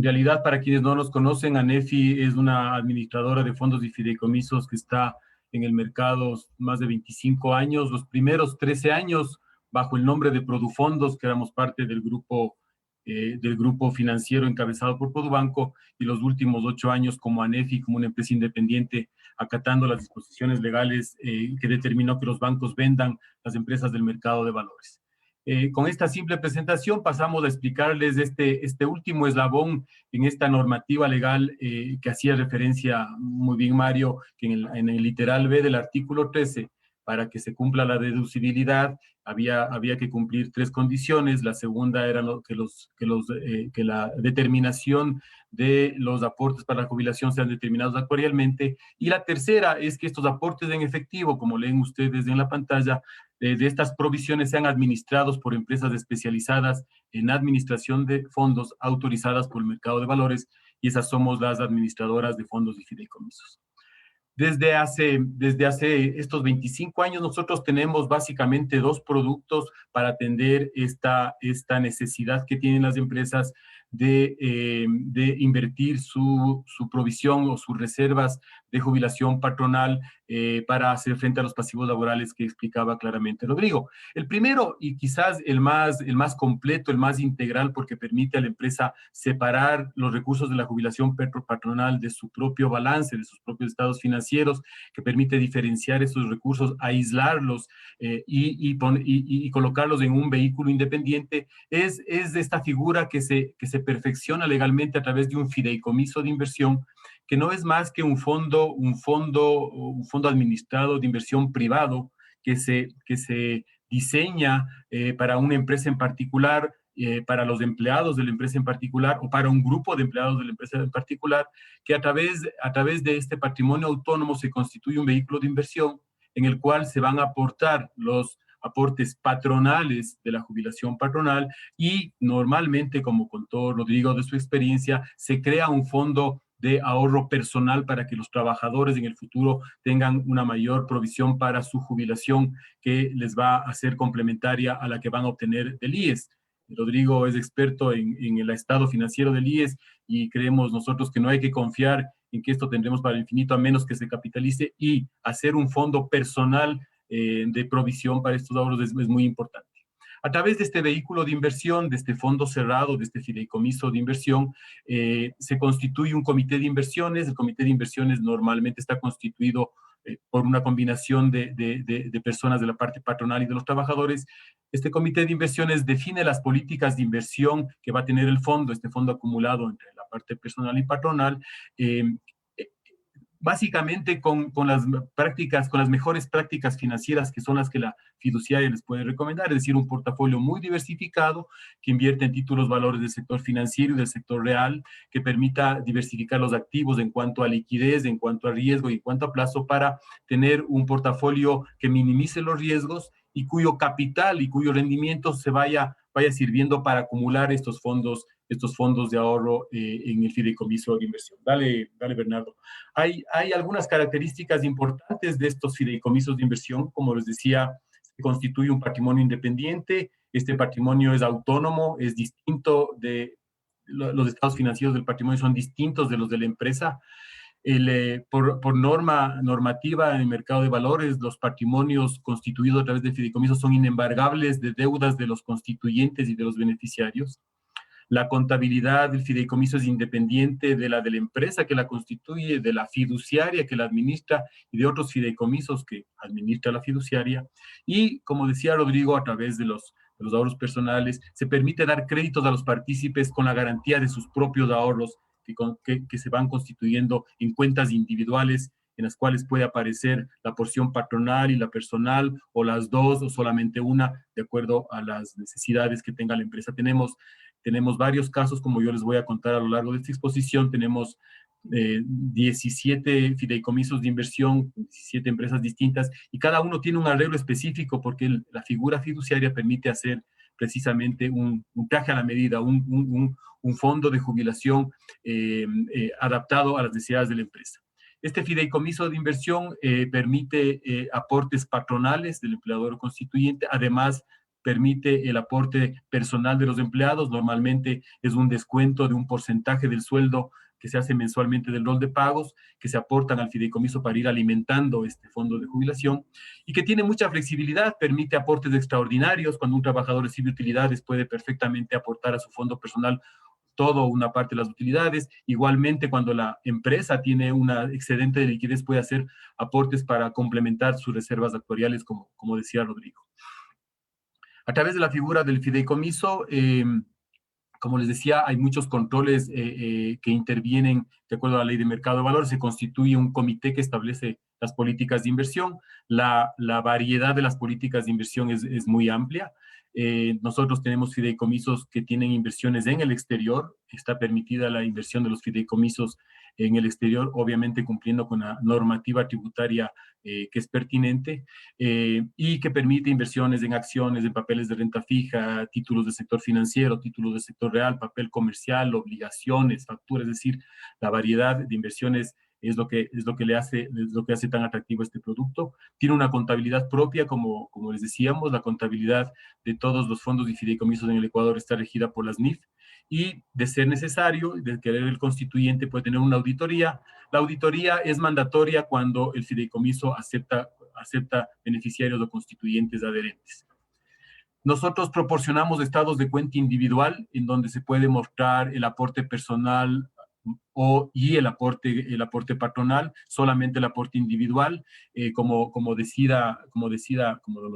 realidad, para quienes no nos conocen, ANEFI es una administradora de fondos y fideicomisos que está en el mercado más de 25 años. Los primeros 13 años bajo el nombre de Produfondos, que éramos parte del grupo del grupo financiero encabezado por Produbanco, y los últimos 8 años como ANEFI, como una empresa independiente, acatando las disposiciones legales que determinó que los bancos vendan las empresas del mercado de valores. Con esta simple presentación pasamos a explicarles este último eslabón en esta normativa legal que hacía referencia muy bien Mario, que en el literal B del artículo 13, para que se cumpla la deducibilidad, había que cumplir 3 condiciones. La segunda era que la determinación de los aportes para la jubilación sean determinados actuarialmente. Y la tercera es que estos aportes en efectivo, como leen ustedes en la pantalla, de estas provisiones sean administrados por empresas especializadas en administración de fondos autorizadas por el mercado de valores, y esas somos las administradoras de fondos y fideicomisos. Desde hace estos 25 años nosotros tenemos básicamente 2 productos para atender esta necesidad que tienen las empresas de invertir su provisión o sus reservas de jubilación patronal para hacer frente a los pasivos laborales que explicaba claramente Rodrigo. El primero, y quizás el más completo, el más integral, porque permite a la empresa separar los recursos de la jubilación patronal de su propio balance, de sus propios estados financieros, que permite diferenciar esos recursos, aislarlos y colocarlos en un vehículo independiente, es esta figura que se perfecciona legalmente a través de un fideicomiso de inversión, que no es más que un fondo administrado de inversión privado que se diseña para una empresa en particular, para los empleados de la empresa en particular, o para un grupo de empleados de la empresa en particular, que a través de este patrimonio autónomo se constituye un vehículo de inversión en el cual se van a aportar los aportes patronales de la jubilación patronal, y normalmente, como contó Rodrigo de su experiencia, se crea un fondo de ahorro personal para que los trabajadores en el futuro tengan una mayor provisión para su jubilación, que les va a ser complementaria a la que van a obtener del IES. Rodrigo es experto en el estado financiero del IES, y creemos nosotros que no hay que confiar en que esto tendremos para el infinito, a menos que se capitalice, y hacer un fondo personal de provisión para estos ahorros es muy importante. A través de este vehículo de inversión, de este fondo cerrado, de este fideicomiso de inversión, se constituye un comité de inversiones. El comité de inversiones normalmente está constituido por una combinación de personas de la parte patronal y de los trabajadores. Este comité de inversiones define las políticas de inversión que va a tener el fondo, este fondo acumulado entre la parte personal y patronal, básicamente con las mejores prácticas financieras, que son las que la fiduciaria les puede recomendar, es decir, un portafolio muy diversificado que invierte en títulos valores del sector financiero y del sector real, que permita diversificar los activos en cuanto a liquidez, en cuanto a riesgo y en cuanto a plazo, para tener un portafolio que minimice los riesgos y cuyo capital y cuyo rendimiento se vaya sirviendo para acumular estos fondos de ahorro en el fideicomiso de inversión. Dale, Bernardo. Hay algunas características importantes de estos fideicomisos de inversión. Como les decía, se constituye un patrimonio independiente. Este patrimonio es autónomo, es distinto los estados financieros del patrimonio son distintos de los de la empresa. Por normativa en el mercado de valores, los patrimonios constituidos a través de fideicomisos son inembargables de deudas de los constituyentes y de los beneficiarios. La contabilidad del fideicomiso es independiente de la empresa que la constituye, de la fiduciaria que la administra y de otros fideicomisos que administra la fiduciaria. Y, como decía Rodrigo, a través de los ahorros personales, se permite dar créditos a los partícipes con la garantía de sus propios ahorros que se van constituyendo en cuentas individuales, en las cuales puede aparecer la porción patronal y la personal, o las dos, o solamente una, de acuerdo a las necesidades que tenga la empresa. Tenemos varios casos, como yo les voy a contar a lo largo de esta exposición. Tenemos 17 fideicomisos de inversión, 17 empresas distintas, y cada uno tiene un arreglo específico, porque la figura fiduciaria permite hacer precisamente un traje a la medida, un fondo de jubilación adaptado a las necesidades de la empresa. Este fideicomiso de inversión permite aportes patronales del empleador constituyente. Además, permite el aporte personal de los empleados. Normalmente es un descuento de un porcentaje del sueldo que se hace mensualmente del rol de pagos, que se aportan al fideicomiso para ir alimentando este fondo de jubilación, y que tiene mucha flexibilidad, permite aportes extraordinarios. Cuando un trabajador recibe utilidades, puede perfectamente aportar a su fondo personal todo o una parte de las utilidades. Igualmente, cuando la empresa tiene un excedente de liquidez, puede hacer aportes para complementar sus reservas actuariales, como decía Rodrigo. A través de la figura del fideicomiso, como les decía, hay muchos controles que intervienen de acuerdo a la ley de mercado de valores. Se constituye un comité que establece las políticas de inversión. La variedad de las políticas de inversión es muy amplia. Nosotros tenemos fideicomisos que tienen inversiones en el exterior. Está permitida la inversión de los fideicomisos en el exterior, obviamente cumpliendo con la normativa tributaria que es pertinente, y que permite inversiones en acciones, en papeles de renta fija, títulos del sector financiero, títulos del sector real, papel comercial, obligaciones, facturas. Es decir, la variedad de inversiones es lo que hace tan atractivo este producto. Tiene una contabilidad propia, como les decíamos. La contabilidad de todos los fondos y fideicomisos en el Ecuador está regida por las NIF, y de ser necesario, de querer el constituyente, puede tener una auditoría. La auditoría es mandatoria cuando el fideicomiso acepta beneficiarios o constituyentes adherentes. Nosotros proporcionamos estados de cuenta individual en donde se puede mostrar el aporte personal y el aporte patronal, solamente el aporte individual, como lo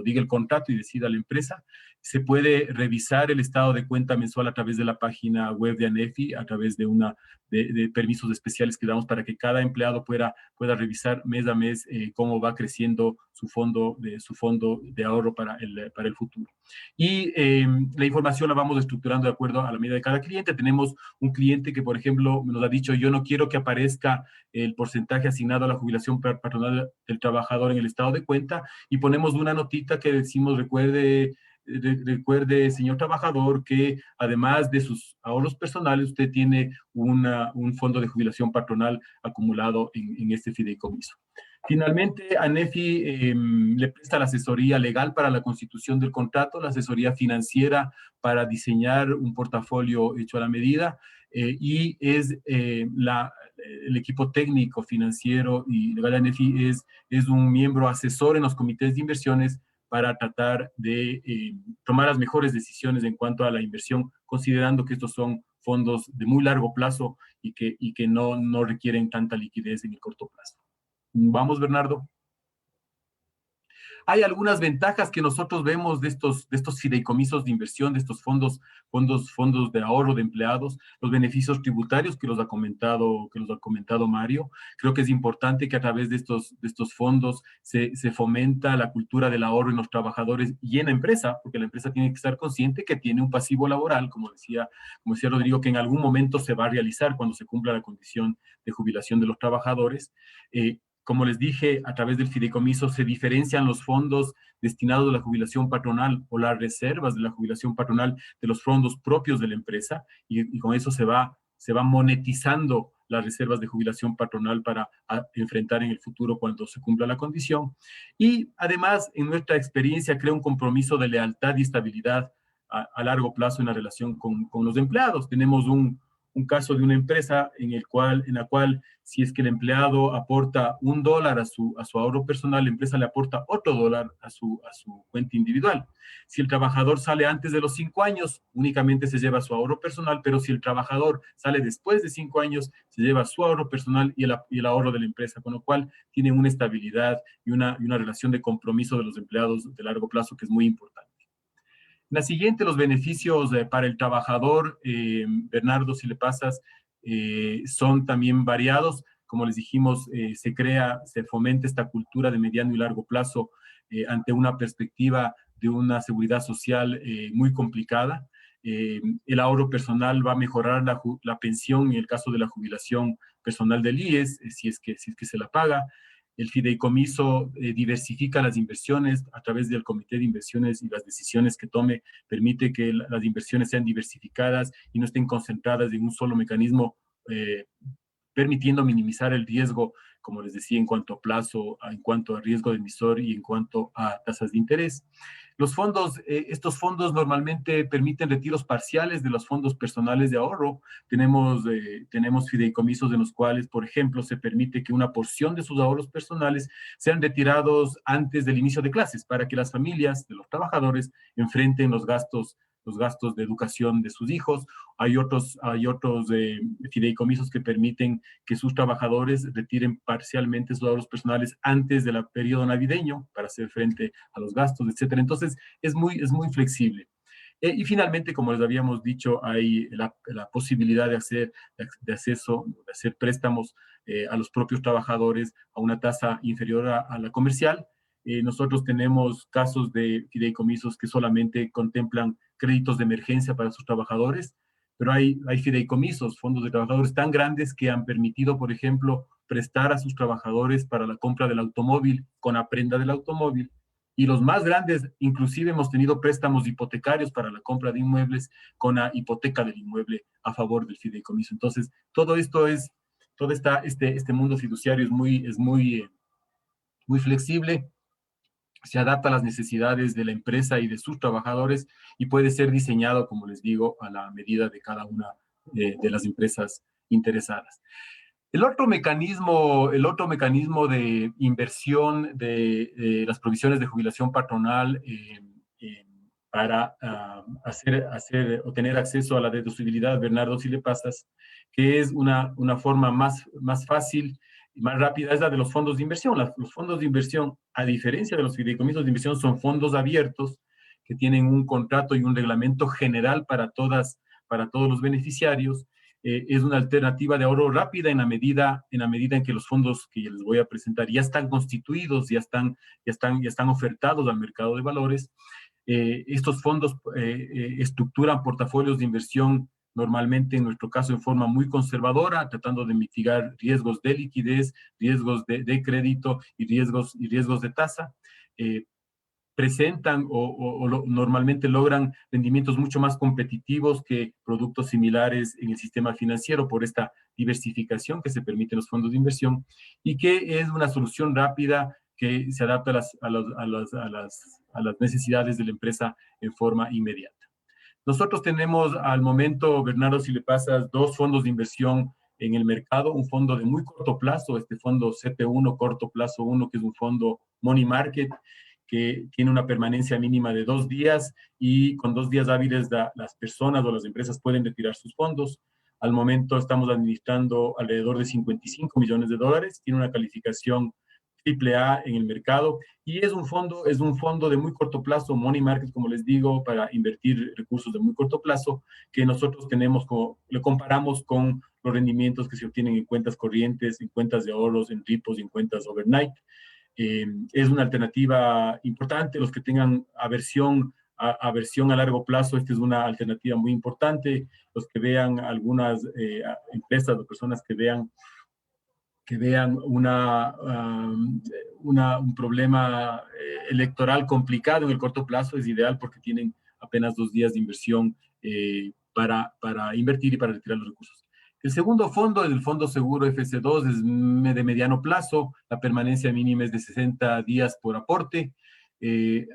diga el contrato y decida la empresa. Se puede revisar el estado de cuenta mensual a través de la página web de ANEFI, a través de permisos especiales que damos para que cada empleado pueda revisar mes a mes cómo va creciendo su fondo de ahorro para el futuro. Y la información la vamos estructurando de acuerdo a la medida de cada cliente. Tenemos un cliente que, por ejemplo, nos ha dicho: yo no quiero que aparezca el porcentaje asignado a la jubilación patronal del trabajador en el estado de cuenta, y ponemos una notita que decimos: recuerde, señor trabajador, que además de sus ahorros personales, usted tiene un fondo de jubilación patronal acumulado en este fideicomiso. Finalmente, ANEFI le presta la asesoría legal para la constitución del contrato, la asesoría financiera para diseñar un portafolio hecho a la medida, y el equipo técnico, financiero y legal de ANEFI es un miembro asesor en los comités de inversiones para tratar de tomar las mejores decisiones en cuanto a la inversión, considerando que estos son fondos de muy largo plazo y que no requieren tanta liquidez en el corto plazo. Vamos, Bernardo. Hay algunas ventajas que nosotros vemos de estos fideicomisos de inversión, de estos fondos de ahorro de empleados, los beneficios tributarios que los ha comentado Mario. Creo que es importante que a través de estos fondos se fomenta la cultura del ahorro en los trabajadores y en la empresa, porque la empresa tiene que estar consciente que tiene un pasivo laboral, como decía Rodrigo, que en algún momento se va a realizar cuando se cumpla la condición de jubilación de los trabajadores. Como les dije, a través del fideicomiso se diferencian los fondos destinados a la jubilación patronal o las reservas de la jubilación patronal de los fondos propios de la empresa, y con eso se va monetizando las reservas de jubilación patronal para enfrentar en el futuro cuando se cumpla la condición. Y además, en nuestra experiencia, crea un compromiso de lealtad y estabilidad a largo plazo en la relación con los empleados. Tenemos un caso de una empresa en la cual, si es que el empleado aporta $1 a su ahorro personal, la empresa le aporta otro $1 a su cuenta individual. Si el trabajador sale antes de los 5 años, únicamente se lleva su ahorro personal, pero si el trabajador sale después de 5 años, se lleva su ahorro personal y el ahorro de la empresa, con lo cual tienen una estabilidad y una relación de compromiso de los empleados de largo plazo que es muy importante. La siguiente, los beneficios para el trabajador, Bernardo, si le pasas, son también variados. Como les dijimos, se fomenta esta cultura de mediano y largo plazo ante una perspectiva de una seguridad social muy complicada. El ahorro personal va a mejorar la pensión en el caso de la jubilación personal del IES, si es que se la paga. El fideicomiso diversifica las inversiones a través del comité de inversiones, y las decisiones que tome permite que las inversiones sean diversificadas y no estén concentradas en un solo mecanismo, permitiendo minimizar el riesgo, como les decía, en cuanto a plazo, en cuanto a riesgo de emisor y en cuanto a tasas de interés. Estos fondos normalmente permiten retiros parciales de los fondos personales de ahorro. Tenemos fideicomisos en los cuales, por ejemplo, se permite que una porción de sus ahorros personales sean retirados antes del inicio de clases para que las familias de los trabajadores enfrenten los gastos de educación de sus hijos. Hay otros fideicomisos que permiten que sus trabajadores retiren parcialmente sus ahorros personales antes del periodo navideño para hacer frente a los gastos, etcétera. Entonces, es muy flexible. Y finalmente, como les habíamos dicho, hay la posibilidad de hacer préstamos a los propios trabajadores a una tasa inferior a la comercial. Nosotros tenemos casos de fideicomisos que solamente contemplan créditos de emergencia para sus trabajadores, pero hay fideicomisos, fondos de trabajadores tan grandes que han permitido, por ejemplo, prestar a sus trabajadores para la compra del automóvil con la prenda del automóvil. Y los más grandes, inclusive hemos tenido préstamos hipotecarios para la compra de inmuebles con la hipoteca del inmueble a favor del fideicomiso. Entonces, todo este mundo fiduciario es muy flexible, se adapta a las necesidades de la empresa y de sus trabajadores y puede ser diseñado, como les digo, a la medida de cada una de las empresas interesadas. El otro mecanismo de inversión de las provisiones de jubilación patronal para tener acceso a la deducibilidad, Bernardo, si le pasas, que es una forma más fácil y más rápida, es la de los fondos de inversión. Los fondos de inversión, a diferencia de los fideicomisos de inversión, son fondos abiertos que tienen un contrato y un reglamento general para todos los beneficiarios. Es una alternativa de ahorro rápida en la medida en que los fondos que les voy a presentar ya están constituidos, ya están ofertados al mercado de valores. Estos fondos estructuran portafolios de inversión normalmente, en nuestro caso, en forma muy conservadora, tratando de mitigar riesgos de liquidez, riesgos de crédito y riesgos de tasa. Presentan normalmente logran rendimientos mucho más competitivos que productos similares en el sistema financiero por esta diversificación que se permite en los fondos de inversión y que es una solución rápida que se adapta a las necesidades de la empresa en forma inmediata. Nosotros tenemos al momento, Bernardo, si le pasas, 2 fondos de inversión en el mercado, un fondo de muy corto plazo, este fondo CP1, corto plazo 1, que es un fondo money market, que tiene una permanencia mínima de 2 días y con 2 días hábiles las personas o las empresas pueden retirar sus fondos. Al momento estamos administrando alrededor de $55 millones, tiene una calificación AAA en el mercado y es un fondo de muy corto plazo, money market, como les digo, para invertir recursos de muy corto plazo, que nosotros le comparamos con los rendimientos que se obtienen en cuentas corrientes, en cuentas de ahorros, en repos y en cuentas overnight. Es una alternativa importante. Los que tengan aversión a largo plazo, esta es una alternativa muy importante. Los que vean algunas empresas o personas que vean un problema electoral complicado en el corto plazo, es ideal porque tienen apenas 2 días de inversión para invertir y para retirar los recursos. El segundo fondo es el Fondo Seguro FC2, es de mediano plazo, la permanencia mínima es de 60 días por aporte.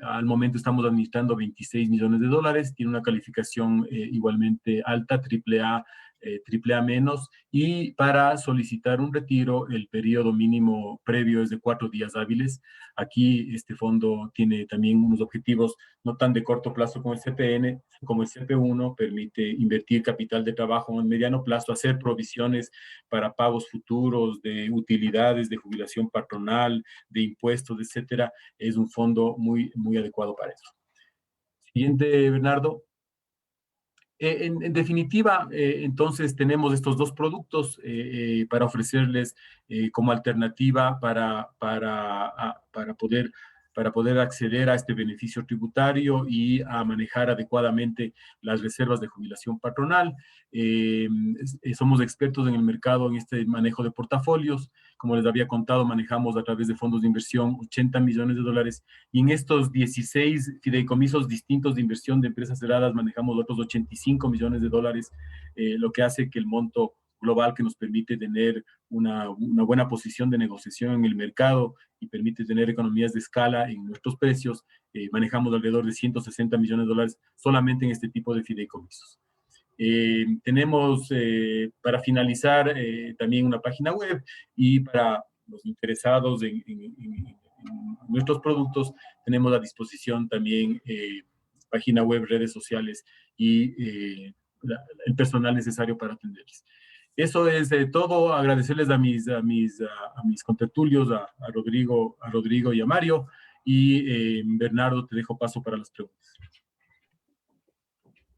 Al momento estamos administrando $26 millones, tiene una calificación igualmente alta, AAA menos, y para solicitar un retiro el periodo mínimo previo es de 4 días hábiles. Aquí este fondo tiene también unos objetivos no tan de corto plazo como el CPN, como el CP1, permite invertir capital de trabajo en mediano plazo, hacer provisiones para pagos futuros de utilidades, de jubilación patronal, de impuestos, etcétera. Es un fondo muy adecuado para eso. Siguiente, Bernardo. En definitiva, entonces tenemos estos 2 productos para ofrecerles como alternativa para poder acceder a este beneficio tributario y a manejar adecuadamente las reservas de jubilación patronal. Somos expertos en el mercado en este manejo de portafolios. Como les había contado, manejamos a través de fondos de inversión $80 millones y en estos 16 fideicomisos distintos de inversión de empresas cerradas manejamos otros $85 millones, lo que hace que el monto global que nos permite tener una buena posición de negociación en el mercado y permite tener economías de escala en nuestros precios. Manejamos alrededor de 160 millones de dólares solamente en este tipo de fideicomisos. Tenemos, para finalizar, también una página web, y para los interesados en nuestros productos, tenemos a disposición también página web, redes sociales y el personal necesario para atenderles. Eso es todo. Agradecerles a mis contertulios, a Rodrigo y a Mario. Y Bernardo, te dejo paso para las preguntas.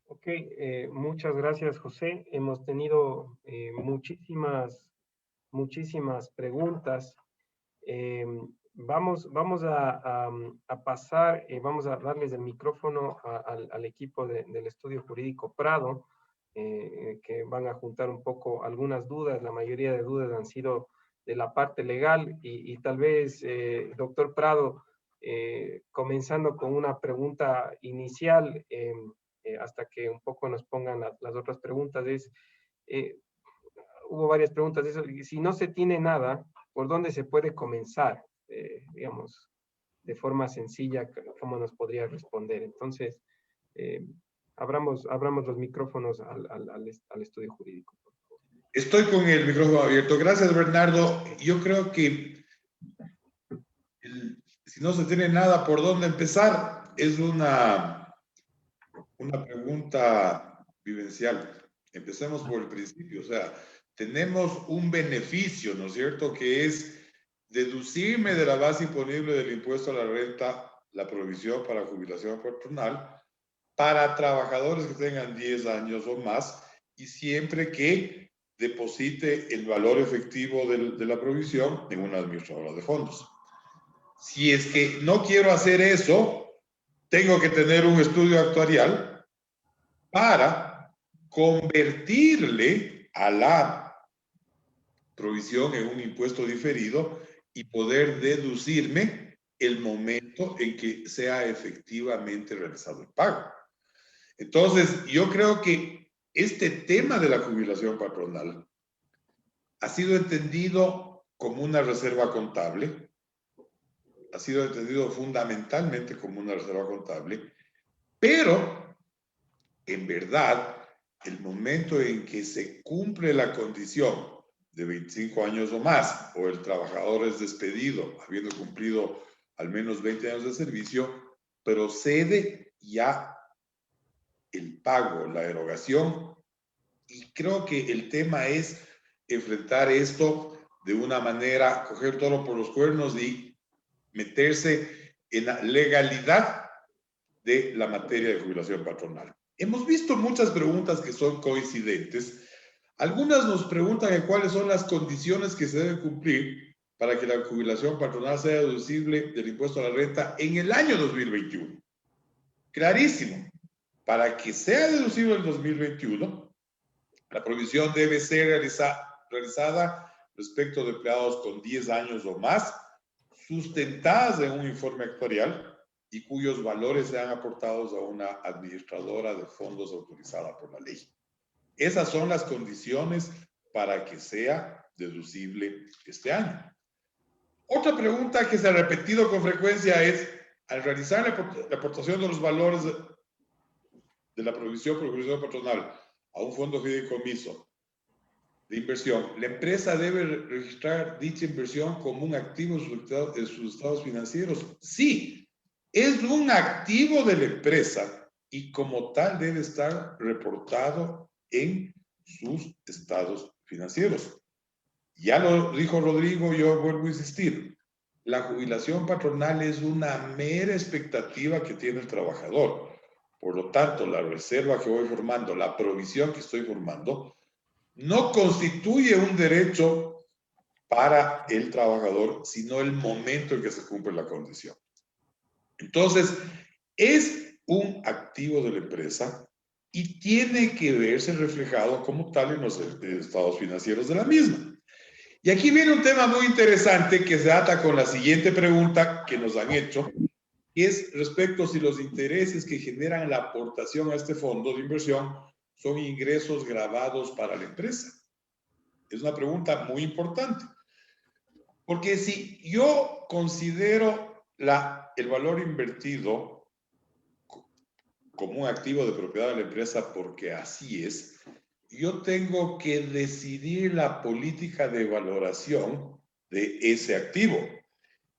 Ok, muchas gracias, José. Hemos tenido muchísimas preguntas. Vamos a pasar, vamos a darles el micrófono al equipo del Estudio Jurídico Prado, que van a juntar un poco algunas dudas. La mayoría de dudas han sido de la parte legal y tal vez, doctor Prado, comenzando con una pregunta inicial, hasta que un poco nos pongan las otras preguntas, hubo varias preguntas de eso. Si no se tiene nada, ¿por dónde se puede comenzar? Digamos, de forma sencilla, ¿cómo nos podría responder? Entonces, abramos los micrófonos al estudio jurídico. Estoy con el micrófono abierto. Gracias, Bernardo. Yo creo que si no se tiene nada por dónde empezar, es una pregunta vivencial. Empecemos por el principio. O sea, tenemos un beneficio, ¿no es cierto?, que es deducirme de la base imponible del impuesto a la renta la provisión para jubilación patronal para trabajadores que tengan 10 años o más, y siempre que deposite el valor efectivo de la provisión en una administradora de fondos. Si es que no quiero hacer eso, tengo que tener un estudio actuarial para convertirle a la provisión en un impuesto diferido y poder deducirme el momento en que sea efectivamente realizado el pago. Entonces, yo creo que este tema de la jubilación patronal ha sido entendido como una reserva contable, ha sido entendido fundamentalmente como una reserva contable, pero en verdad, el momento en que se cumple la condición de 25 años o más, o el trabajador es despedido habiendo cumplido al menos 20 años de servicio, procede ya el pago, la erogación, y creo que el tema es enfrentar esto de una manera, coger todo por los cuernos y meterse en la legalidad de la materia de jubilación patronal. Hemos visto muchas preguntas que son coincidentes. Algunas nos preguntan cuáles son las condiciones que se deben cumplir para que la jubilación patronal sea deducible del impuesto a la renta en el año 2021. Clarísimo. Para que sea deducible en 2021, la provisión debe ser realizada respecto de empleados con 10 años o más, sustentadas en un informe actuarial y cuyos valores sean aportados a una administradora de fondos autorizada por la ley. Esas son las condiciones para que sea deducible este año. Otra pregunta que se ha repetido con frecuencia es, al realizar la aportación de los valores de la provisión por jubilación patronal a un fondo fideicomiso de inversión, ¿la empresa debe registrar dicha inversión como un activo en sus estados financieros? Sí, es un activo de la empresa y como tal debe estar reportado en sus estados financieros. Ya lo dijo Rodrigo, yo vuelvo a insistir. La jubilación patronal es una mera expectativa que tiene el trabajador. Por lo tanto, la reserva que voy formando, la provisión que estoy formando, no constituye un derecho para el trabajador, sino el momento en que se cumple la condición. Entonces, es un activo de la empresa y tiene que verse reflejado como tal en los estados financieros de la misma. Y aquí viene un tema muy interesante que se ata con la siguiente pregunta que nos han hecho, que es respecto a si los intereses que generan la aportación a este fondo de inversión son ingresos grabados para la empresa. Es una pregunta muy importante. Porque si yo considero el valor invertido como un activo de propiedad de la empresa, porque así es, yo tengo que decidir la política de valoración de ese activo.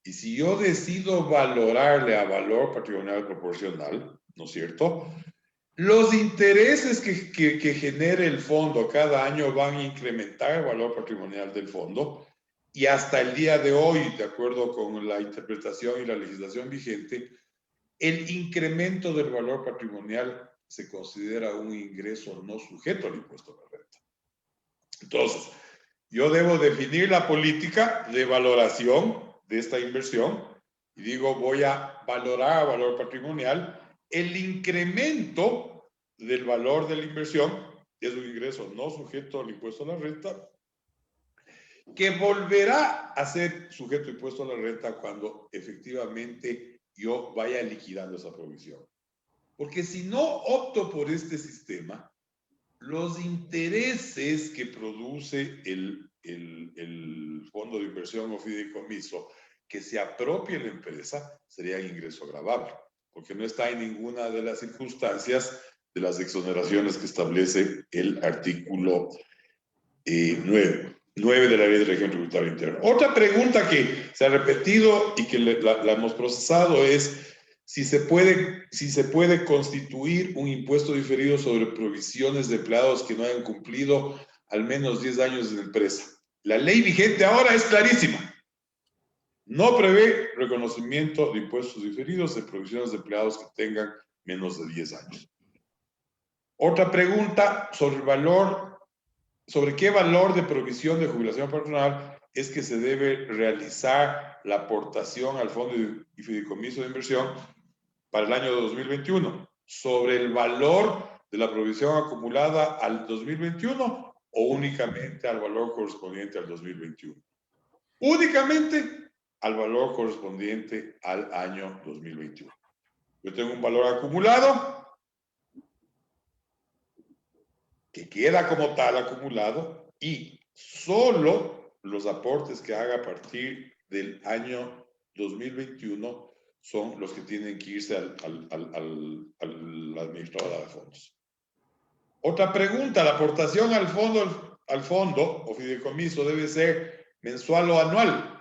Y si yo decido valorarle a valor patrimonial proporcional, ¿no es cierto?, los intereses que genere el fondo cada año van a incrementar el valor patrimonial del fondo, y hasta el día de hoy, de acuerdo con la interpretación y la legislación vigente, el incremento del valor patrimonial se considera un ingreso no sujeto al impuesto a la renta. Entonces, yo debo definir la política de valoración de esta inversión y digo, voy a valorar a valor patrimonial el incremento del valor de la inversión, que es un ingreso no sujeto al impuesto a la renta, que volverá a ser sujeto al impuesto a la renta cuando efectivamente yo vaya liquidando esa provisión. Porque si no opto por este sistema, los intereses que produce el fondo de inversión o fideicomiso que se apropie la empresa serían ingreso gravable, porque no está en ninguna de las circunstancias de las exoneraciones que establece el artículo 9 de la Ley de Régimen Tributario Interno. Otra pregunta que se ha repetido y que la hemos procesado es si se puede constituir un impuesto diferido sobre provisiones de empleados que no hayan cumplido al menos 10 años en la empresa. La ley vigente ahora es clarísima. No prevé reconocimiento de impuestos diferidos de provisiones de empleados que tengan menos de 10 años. Otra pregunta sobre qué valor de provisión de jubilación patronal es que se debe realizar la aportación al fondo y fideicomiso de inversión para el año 2021, sobre el valor de la provisión acumulada al 2021 o únicamente al valor correspondiente al 2021. Únicamente al valor correspondiente al año 2021. Yo tengo un valor acumulado que queda como tal acumulado y solo los aportes que haga a partir del año 2021 son los que tienen que irse al administrador de fondos. Otra pregunta, ¿la aportación al fondo o fideicomiso debe ser mensual o anual?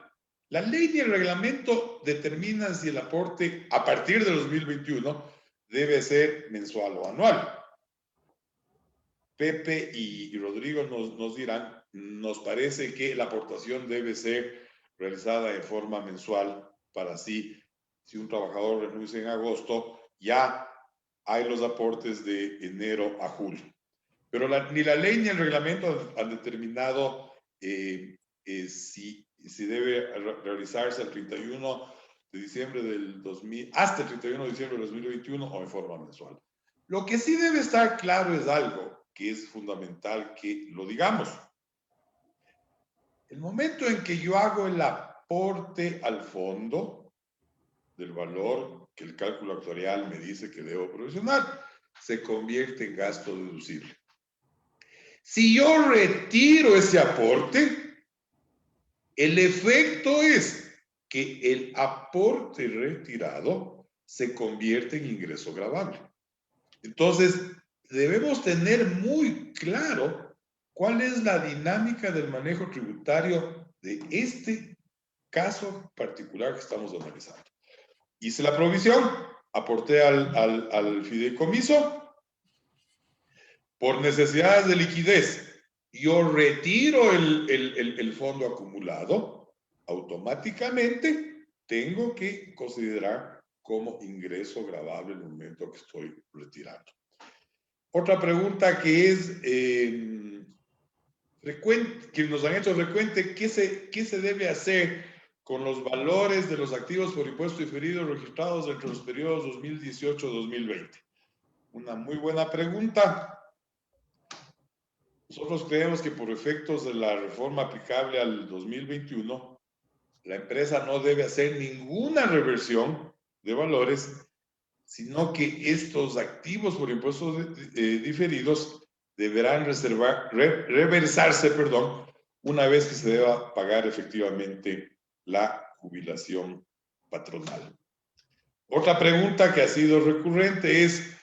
La ley y el reglamento determinan si el aporte a partir de 2021 debe ser mensual o anual. Pepe y Rodrigo nos dirán, nos parece que la aportación debe ser realizada en forma mensual para así, si un trabajador renuncia en agosto, ya hay los aportes de enero a julio. Pero ni la ley ni el reglamento han determinado si debe realizarse el 31 de diciembre del 2000, hasta el 31 de diciembre del 2021 o en forma mensual. Lo que sí debe estar claro es algo que es fundamental que lo digamos. El momento en que yo hago el aporte al fondo del valor que el cálculo actuarial me dice que debo provisionar, se convierte en gasto deducible. Si yo retiro ese aporte, el efecto es que el aporte retirado se convierte en ingreso gravable. Entonces, debemos tener muy claro cuál es la dinámica del manejo tributario de este caso particular que estamos analizando. Hice la provisión, aporté al fideicomiso. Por necesidades de liquidez, yo retiro el fondo acumulado, automáticamente tengo que considerar como ingreso gravable el momento que estoy retirando. Otra pregunta que es frecuente, que nos han hecho frecuente, ¿qué se debe hacer con los valores de los activos por impuesto diferido registrados entre los periodos 2018-2020? Una muy buena pregunta. Nosotros creemos que por efectos de la reforma aplicable al 2021, la empresa no debe hacer ninguna reversión de valores, sino que estos activos por impuestos diferidos deberán reversarse, una vez que se deba pagar efectivamente la jubilación patronal. Otra pregunta que ha sido recurrente es,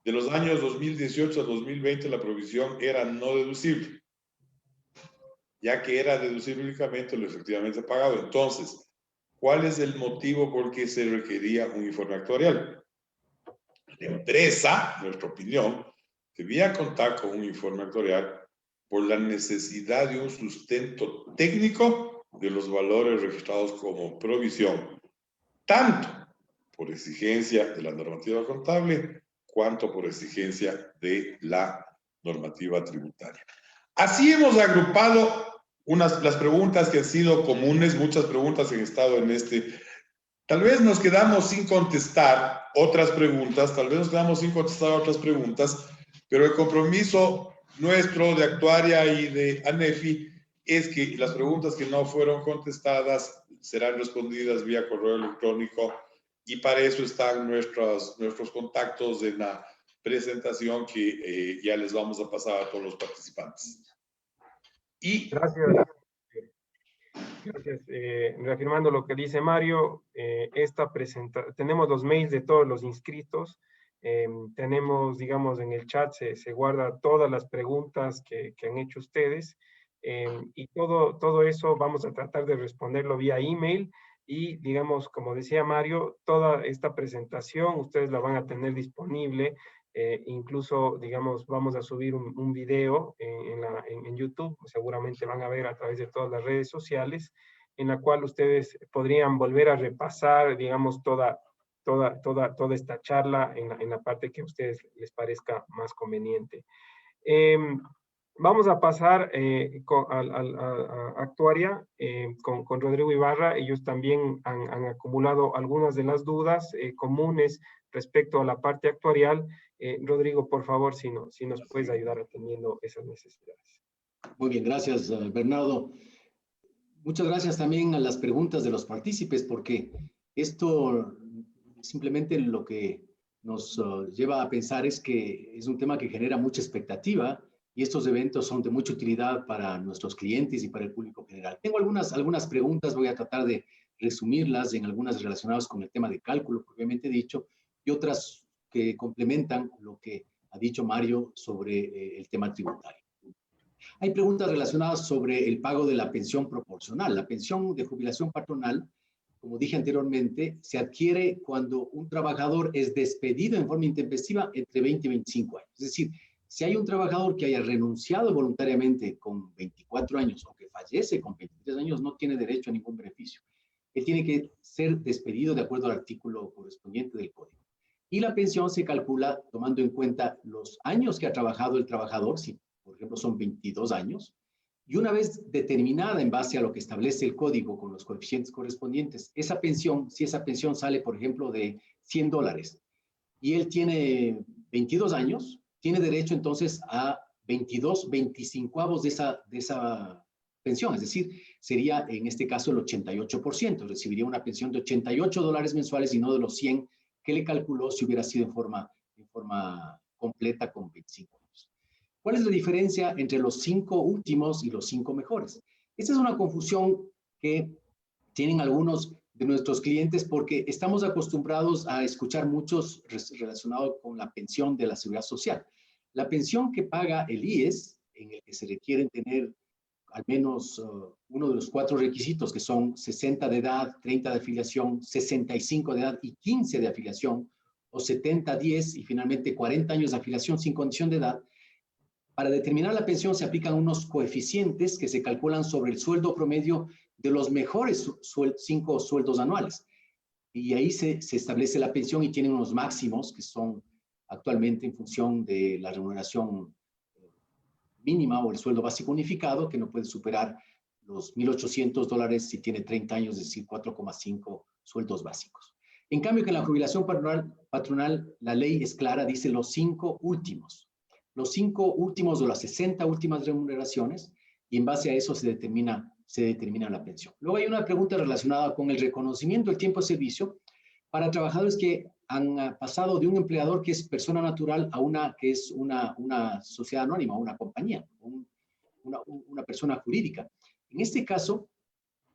de los años 2018 a 2020 la provisión era no deducible, ya que era deducible únicamente lo efectivamente pagado. Entonces, ¿cuál es el motivo por qué se requería un informe actuarial? La empresa, en nuestra opinión, debía contar con un informe actuarial por la necesidad de un sustento técnico de los valores registrados como provisión, tanto por exigencia de la normativa contable, cuanto por exigencia de la normativa tributaria. Así hemos agrupado las preguntas que han sido comunes, muchas preguntas han estado en este. Tal vez nos quedamos sin contestar otras preguntas, pero el compromiso nuestro de Actuaria y de ANEFI es que las preguntas que no fueron contestadas serán respondidas vía correo electrónico, y para eso están nuestros contactos en la presentación que ya les vamos a pasar a todos los participantes. Y Gracias. Gracias. Reafirmando lo que dice Mario, tenemos los mails de todos los inscritos. Tenemos, digamos, en el chat se guarda todas las preguntas que han hecho ustedes. Y todo eso vamos a tratar de responderlo vía email. Y, digamos, como decía Mario, toda esta presentación ustedes la van a tener disponible. Incluso, digamos, vamos a subir un video en YouTube, seguramente van a ver a través de todas las redes sociales, en la cual ustedes podrían volver a repasar, digamos, toda esta charla en la parte que a ustedes les parezca más conveniente. Vamos a pasar a Actuaria con Rodrigo Ibarra. Ellos también han acumulado algunas de las dudas comunes respecto a la parte actuarial. Rodrigo, por favor, si nos puedes ayudar atendiendo esas necesidades. Muy bien, gracias, Bernardo. Muchas gracias también a las preguntas de los partícipes, porque esto simplemente lo que nos lleva a pensar es que es un tema que genera mucha expectativa, y estos eventos son de mucha utilidad para nuestros clientes y para el público general. Tengo algunas preguntas, voy a tratar de resumirlas en algunas relacionadas con el tema de cálculo, propiamente dicho, y otras que complementan lo que ha dicho Mario sobre el tema tributario. Hay preguntas relacionadas sobre el pago de la pensión proporcional. La pensión de jubilación patronal, como dije anteriormente, se adquiere cuando un trabajador es despedido en forma intempestiva entre 20 y 25 años. Es decir, si hay un trabajador que haya renunciado voluntariamente con 24 años o que fallece con 23 años, no tiene derecho a ningún beneficio. Él tiene que ser despedido de acuerdo al artículo correspondiente del código. Y la pensión se calcula tomando en cuenta los años que ha trabajado el trabajador, si por ejemplo son 22 años, y una vez determinada en base a lo que establece el código con los coeficientes correspondientes, esa pensión, si esa pensión sale por ejemplo de $100 y él tiene 22 años, tiene derecho entonces a 25avos de esa pensión, es decir, sería en este caso el 88%, recibiría una pensión de $88 mensuales y no de los 100 que le calculó si hubiera sido en forma completa con 25 años. ¿Cuál es la diferencia entre los 5 últimos y los 5 mejores? Esta es una confusión que tienen algunos de nuestros clientes porque estamos acostumbrados a escuchar muchos relacionados con la pensión de la Seguridad Social. La pensión que paga el IES, en el que se requieren tener al menos uno de los 4 requisitos, que son 60 de edad, 30 de afiliación, 65 de edad y 15 de afiliación, o 70, 10 y finalmente 40 años de afiliación sin condición de edad. Para determinar la pensión se aplican unos coeficientes que se calculan sobre el sueldo promedio de los mejores 5 sueldos anuales. Y ahí se establece la pensión y tienen unos máximos que son actualmente en función de la remuneración mínima o el sueldo básico unificado, que no puede superar los $1,800 si tiene 30 años, es decir, 4,5 sueldos básicos. En cambio, que en la jubilación patronal, la ley es clara, dice los 5 últimos. Los 5 últimos o las 60 últimas remuneraciones, y en base a eso se determina la pensión. Luego hay una pregunta relacionada con el reconocimiento del tiempo de servicio para trabajadores que han pasado de un empleador que es persona natural a una que es una sociedad anónima, una compañía, una persona jurídica. En este caso,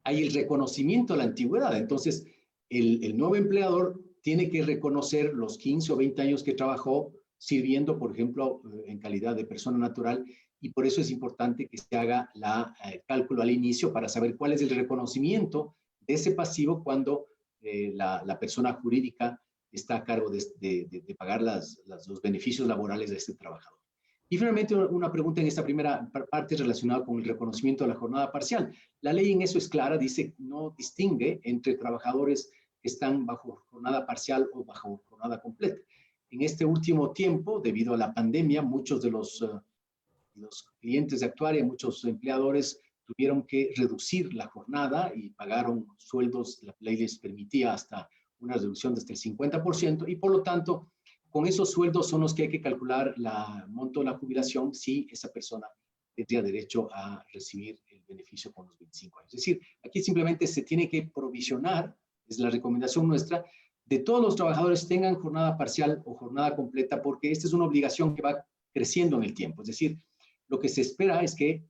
hay el reconocimiento de la antigüedad. Entonces, el nuevo empleador tiene que reconocer los 15 o 20 años que trabajó sirviendo, por ejemplo, en calidad de persona natural, y por eso es importante que se haga el cálculo al inicio para saber cuál es el reconocimiento de ese pasivo cuando la persona jurídica está a cargo de pagar los beneficios laborales de este trabajador. Y finalmente, una pregunta en esta primera parte relacionada con el reconocimiento de la jornada parcial. La ley en eso es clara, dice, no distingue entre trabajadores que están bajo jornada parcial o bajo jornada completa. En este último tiempo, debido a la pandemia, muchos de los clientes de Actuaria, muchos empleadores tuvieron que reducir la jornada y pagaron sueldos, la ley les permitía hasta una reducción de hasta el 50%, y por lo tanto, con esos sueldos son los que hay que calcular el monto de la jubilación si esa persona tendría derecho a recibir el beneficio con los 25 años. Es decir, aquí simplemente se tiene que provisionar, es la recomendación nuestra, de todos los trabajadores tengan jornada parcial o jornada completa, porque esta es una obligación que va creciendo en el tiempo. Es decir, lo que se espera es que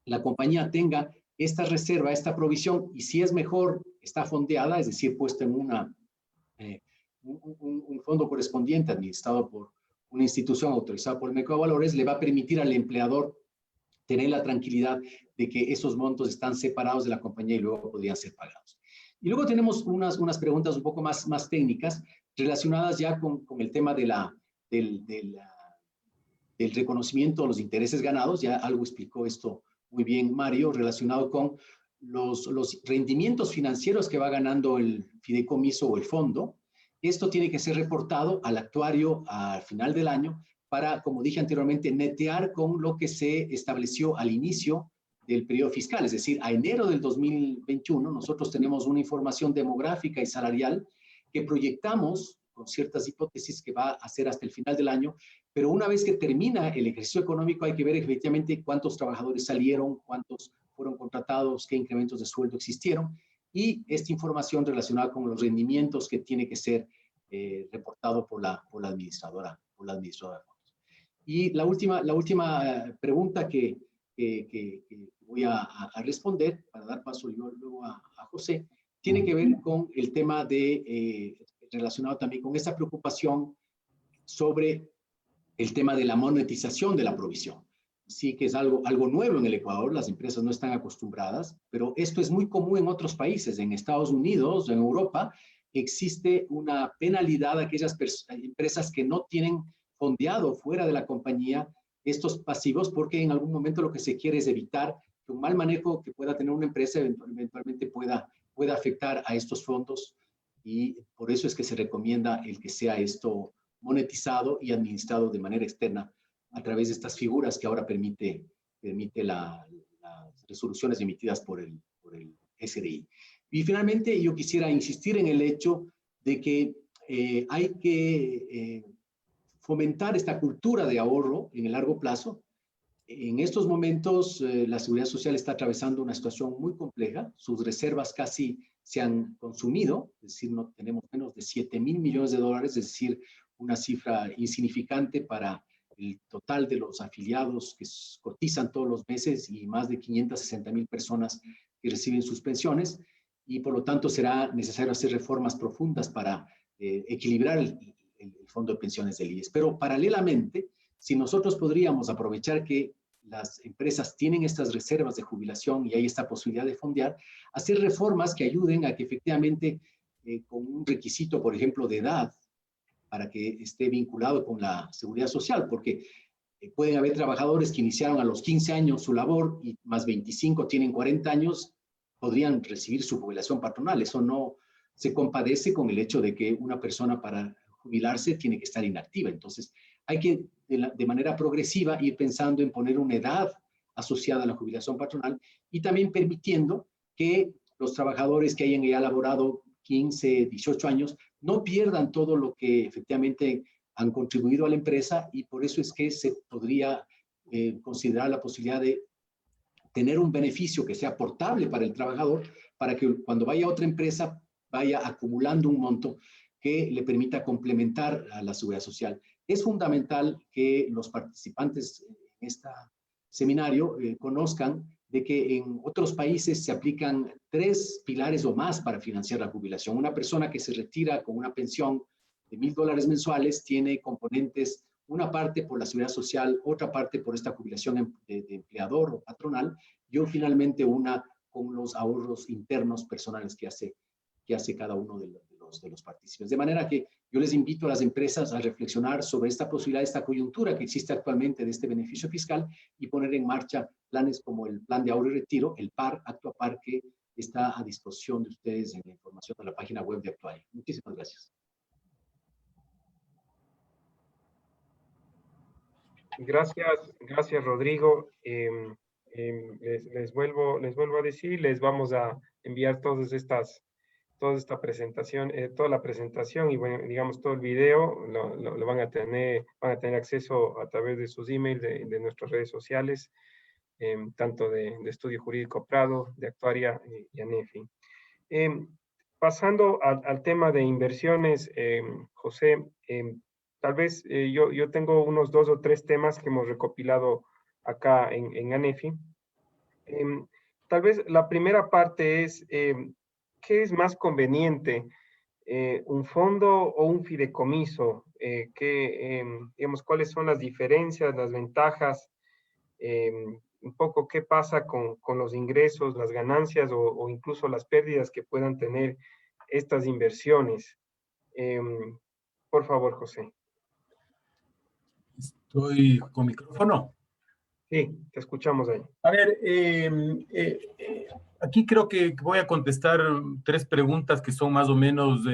la compañía tenga esta reserva, esta provisión, y si es mejor, está fondeada, es decir, puesta en un fondo correspondiente administrado por una institución autorizada por el mercado de valores, le va a permitir al empleador tener la tranquilidad de que esos montos están separados de la compañía y luego podrían ser pagados. Y luego tenemos unas preguntas un poco más técnicas relacionadas ya con el tema del reconocimiento de los intereses ganados. Ya algo explicó esto muy bien Mario, relacionado con los rendimientos financieros que va ganando el fideicomiso o el fondo. Esto tiene que ser reportado al actuario al final del año para, como dije anteriormente, netear con lo que se estableció al inicio del periodo fiscal. Es decir, a enero del 2021 nosotros tenemos una información demográfica y salarial que proyectamos con ciertas hipótesis que va a ser hasta el final del año, pero una vez que termina el ejercicio económico hay que ver efectivamente cuántos trabajadores salieron, cuántos fueron contratados, qué incrementos de sueldo existieron, y esta información relacionada con los rendimientos que tiene que ser reportado por la administradora de fondos. Y la última pregunta que voy a responder para dar paso luego a José, tiene que ver con el tema relacionado también con esta preocupación sobre el tema de la monetización de la provisión. Sí que es algo nuevo en el Ecuador, las empresas no están acostumbradas, pero esto es muy común en otros países. En Estados Unidos, en Europa, existe una penalidad a aquellas empresas que no tienen fondeado fuera de la compañía estos pasivos, porque en algún momento lo que se quiere es evitar que un mal manejo que pueda tener una empresa eventualmente pueda afectar a estos fondos, y por eso es que se recomienda el que sea esto monetizado y administrado de manera externa a través de estas figuras que ahora permite las resoluciones emitidas por el SRI. Y finalmente yo quisiera insistir en el hecho de que hay que fomentar esta cultura de ahorro en el largo plazo. En estos momentos la Seguridad Social está atravesando una situación muy compleja, sus reservas casi se han consumido, es decir, no tenemos menos de 7.000 millones de dólares, es decir, una cifra insignificante para el total de los afiliados que cotizan todos los meses y más de 560.000 personas que reciben sus pensiones, y por lo tanto será necesario hacer reformas profundas para equilibrar el fondo de pensiones del IES. Pero paralelamente, si nosotros podríamos aprovechar que las empresas tienen estas reservas de jubilación y hay esta posibilidad de fondear, hacer reformas que ayuden a que efectivamente con un requisito, por ejemplo, de edad, para que esté vinculado con la seguridad social, porque pueden haber trabajadores que iniciaron a los 15 años su labor y más 25 tienen 40 años, podrían recibir su jubilación patronal. Eso no se compadece con el hecho de que una persona para jubilarse tiene que estar inactiva. Entonces, hay que de manera progresiva ir pensando en poner una edad asociada a la jubilación patronal y también permitiendo que los trabajadores que hayan ya laborado 15, 18 años no pierdan todo lo que efectivamente han contribuido a la empresa, y por eso es que se podría considerar la posibilidad de tener un beneficio que sea portable para el trabajador, para que cuando vaya a otra empresa vaya acumulando un monto que le permita complementar a la seguridad social. Es fundamental que los participantes en este seminario conozcan de que en otros países se aplican 3 pilares o más para financiar la jubilación. Una persona que se retira con una pensión de $1,000 mensuales tiene componentes, una parte por la seguridad social, otra parte por esta jubilación de empleador o patronal, y finalmente una con los ahorros internos personales que hace cada uno de los participantes. De manera que yo les invito a las empresas a reflexionar sobre esta posibilidad, esta coyuntura que existe actualmente de este beneficio fiscal y poner en marcha planes como el Plan de Ahorro y Retiro, el PAR, Actua PAR, que está a disposición de ustedes en la información de la página web de Actuaria. Muchísimas gracias. Gracias Rodrigo. Les vuelvo a decir, les vamos a enviar toda esta presentación, toda la presentación y bueno, digamos todo el video lo van a tener acceso a través de sus emails, de nuestras redes sociales, tanto de Estudio Jurídico Prado, de Actuaria y ANEFI. Pasando al tema de inversiones, José, tal vez yo tengo unos 2 o 3 temas que hemos recopilado acá en ANEFI. Tal vez la primera parte es, ¿qué es más conveniente? ¿Un fondo o un fideicomiso? Digamos, ¿cuáles son las diferencias, las ventajas? Un poco qué pasa con los ingresos, las ganancias o incluso las pérdidas que puedan tener estas inversiones. Por favor, José. Estoy con micrófono. Sí, te escuchamos ahí. A ver, aquí creo que voy a contestar 3 preguntas que son más o menos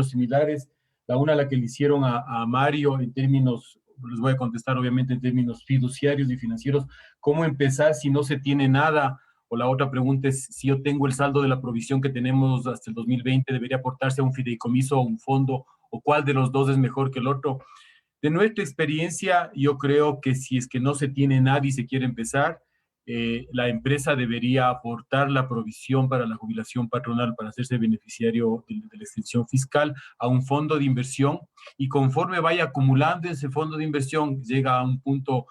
similares. La una, la que le hicieron a Mario en términos, les voy a contestar obviamente en términos fiduciarios y financieros. ¿Cómo empezar si no se tiene nada? O la otra pregunta es, si yo tengo el saldo de la provisión que tenemos hasta el 2020, ¿debería aportarse a un fideicomiso o un fondo? ¿O cuál de los dos es mejor que el otro? De nuestra experiencia, yo creo que si es que no se tiene nada y se quiere empezar, la empresa debería aportar la provisión para la jubilación patronal para hacerse beneficiario de la exención fiscal a un fondo de inversión, y conforme vaya acumulando ese fondo de inversión, llega a un punto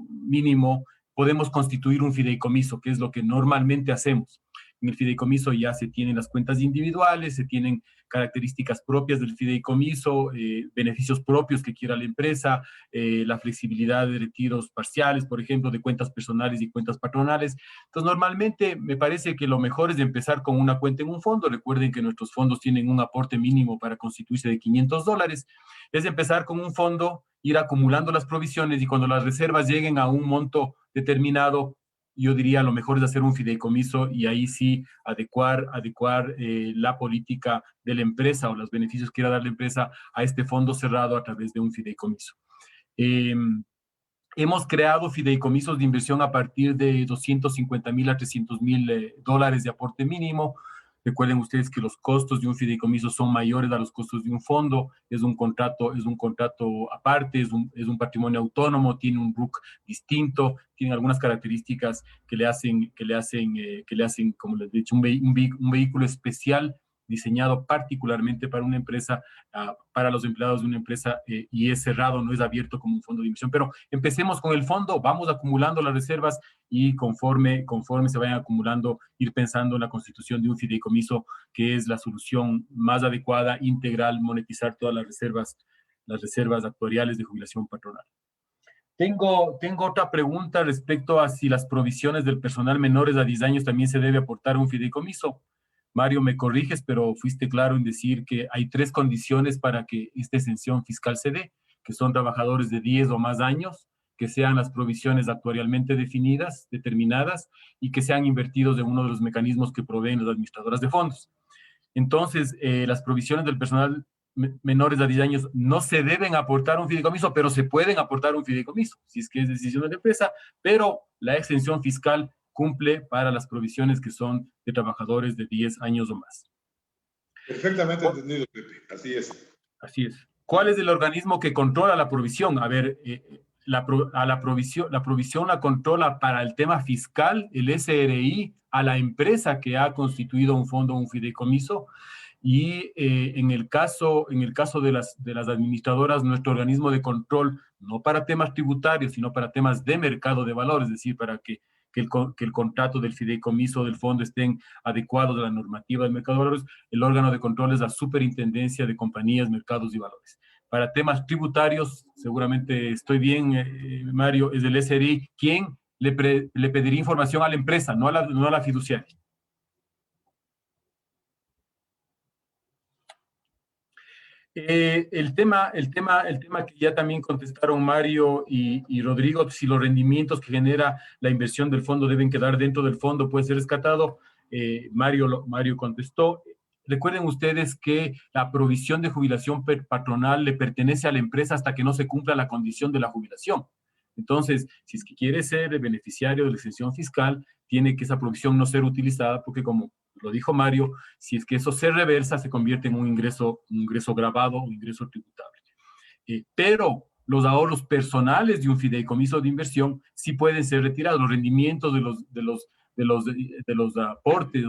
mínimo, podemos constituir un fideicomiso, que es lo que normalmente hacemos. En el fideicomiso ya se tienen las cuentas individuales, se tienen características propias del fideicomiso, beneficios propios que quiera la empresa, la flexibilidad de retiros parciales, por ejemplo, de cuentas personales y cuentas patronales. Entonces, normalmente me parece que lo mejor es empezar con una cuenta en un fondo. Recuerden que nuestros fondos tienen un aporte mínimo para constituirse de $500. Es empezar con un fondo, ir acumulando las provisiones y cuando las reservas lleguen a un monto determinado, yo diría lo mejor es hacer un fideicomiso y ahí sí adecuar la política de la empresa o los beneficios que quiera dar la empresa a este fondo cerrado a través de un fideicomiso. Hemos creado fideicomisos de inversión a partir de $250,000 a $300,000 de aporte mínimo. Recuerden ustedes que los costos de un fideicomiso son mayores a los costos de un fondo. Es un contrato aparte, es un patrimonio autónomo, tiene un RUC distinto, tiene algunas características que le hacen, como les he dicho, un vehículo especial diseñado particularmente para una empresa, para los empleados de una empresa, y es cerrado, no es abierto como un fondo de inversión. Pero empecemos con el fondo, vamos acumulando las reservas y conforme se vayan acumulando, ir pensando en la constitución de un fideicomiso, que es la solución más adecuada, integral, monetizar todas las reservas actuariales de jubilación patronal. Tengo otra pregunta respecto a si las provisiones del personal menores a 10 años también se debe aportar a un fideicomiso. Mario, me corriges, pero fuiste claro en decir que hay 3 condiciones para que esta exención fiscal se dé, que son trabajadores de 10 o más años, que sean las provisiones actuarialmente determinadas, y que sean invertidos en uno de los mecanismos que proveen las administradoras de fondos. Entonces, las provisiones del personal menores de 10 años no se deben aportar a un fideicomiso, pero se pueden aportar a un fideicomiso, si es que es decisión de la empresa, pero la exención fiscal cumple para las provisiones que son de trabajadores de 10 años o más. Perfectamente entendido, Pepe. Así es. Así es. ¿Cuál es el organismo que controla la provisión? A ver, la provisión la controla para el tema fiscal el SRI a la empresa que ha constituido un fondo o un fideicomiso, y en el caso de las administradoras, nuestro organismo de control, no para temas tributarios, sino para temas de mercado de valores, es decir, para que que el contrato del fideicomiso del fondo estén adecuados a la normativa del mercado de valores. El órgano de control es la Superintendencia de Compañías, Mercados y Valores. Para temas tributarios, seguramente estoy bien, Mario, es el SRI quien le pediría información a la empresa, no a la fiduciaria. El tema que ya también contestaron Mario y Rodrigo, si los rendimientos que genera la inversión del fondo deben quedar dentro del fondo, puede ser rescatado. Mario contestó. Recuerden ustedes que la provisión de jubilación patronal le pertenece a la empresa hasta que no se cumpla la condición de la jubilación. Entonces, si es que quiere ser el beneficiario de la exención fiscal, tiene que esa provisión no ser utilizada porque, como lo dijo Mario, si es que eso se reversa, se convierte en un ingreso gravado, un ingreso tributable. Pero los ahorros personales de un fideicomiso de inversión sí pueden ser retirados. Los rendimientos de los aportes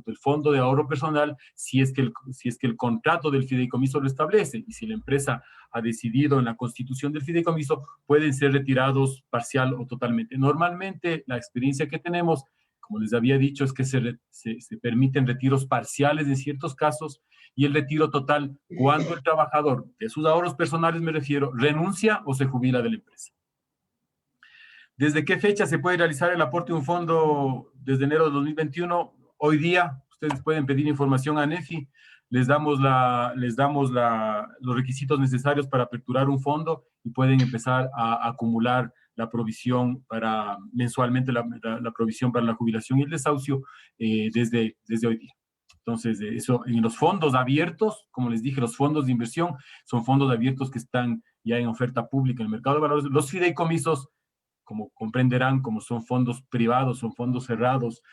del fondo de ahorro personal, si es que el contrato del fideicomiso lo establece, y si la empresa ha decidido en la constitución del fideicomiso, pueden ser retirados parcial o totalmente. Normalmente, la experiencia que tenemos, como les había dicho, es que se permiten retiros parciales en ciertos casos y el retiro total cuando el trabajador, de sus ahorros personales me refiero, renuncia o se jubila de la empresa. ¿Desde qué fecha se puede realizar el aporte de un fondo? Desde enero de 2021. Hoy día, ustedes pueden pedir información a ANEFI, les damos los requisitos necesarios para aperturar un fondo y pueden empezar a acumular la provisión mensualmente la provisión para la jubilación y el desahucio desde hoy día. Entonces, eso en los fondos abiertos, como les dije, los fondos de inversión son fondos abiertos que están ya en oferta pública en el mercado de valores. Los fideicomisos, como comprenderán, como son fondos privados, son fondos cerrados,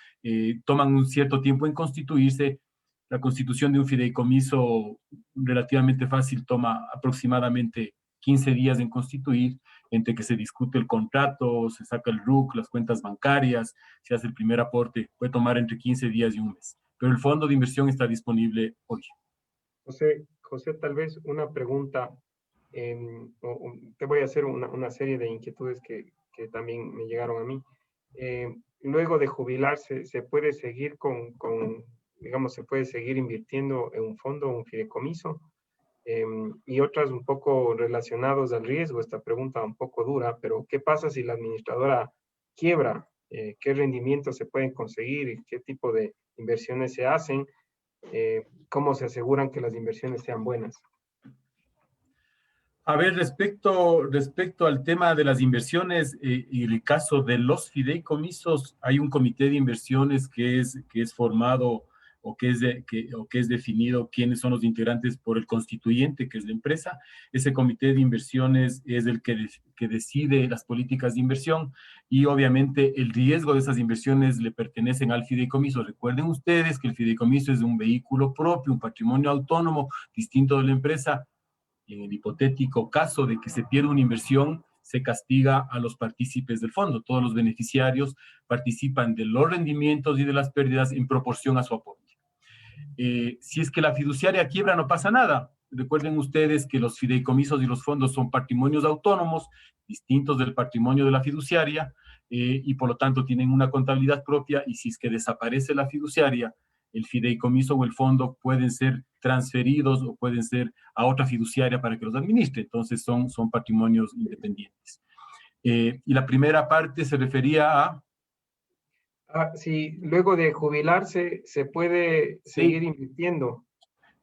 toman un cierto tiempo en constituirse. La constitución de un fideicomiso relativamente fácil toma aproximadamente 15 días en constituir, entre que se discute el contrato, se saca el RUC, las cuentas bancarias, se hace el primer aporte, puede tomar entre 15 días y un mes. Pero el fondo de inversión está disponible hoy. José, tal vez una pregunta. Te voy a hacer una serie de inquietudes que también me llegaron a mí. Luego de jubilarse, ¿se puede seguir digamos, se puede seguir invirtiendo en un fondo, un fideicomiso? Y otras un poco relacionados al riesgo, esta pregunta un poco dura, pero ¿qué pasa si la administradora quiebra? ¿Qué rendimientos se pueden conseguir? ¿Qué tipo de inversiones se hacen? ¿Cómo se aseguran que las inversiones sean buenas? A ver, respecto al tema de las inversiones y el caso de los fideicomisos, hay un comité de inversiones que es formado o que es definido quiénes son los integrantes por el constituyente, que es la empresa. Ese comité de inversiones es el que decide las políticas de inversión y obviamente el riesgo de esas inversiones le pertenecen al fideicomiso. Recuerden ustedes que el fideicomiso es un vehículo propio, un patrimonio autónomo, distinto de la empresa. Y en el hipotético caso de que se pierda una inversión, se castiga a los partícipes del fondo. Todos los beneficiarios participan de los rendimientos y de las pérdidas en proporción a su aporte. Si es que la fiduciaria quiebra, no pasa nada. Recuerden ustedes que los fideicomisos y los fondos son patrimonios autónomos, distintos del patrimonio de la fiduciaria, y por lo tanto tienen una contabilidad propia, y si es que desaparece la fiduciaria, el fideicomiso o el fondo pueden ser transferidos o pueden ser a otra fiduciaria para que los administre. Entonces son patrimonios independientes. Y la primera parte se refería a... Sí, luego de jubilarse se puede seguir invirtiendo.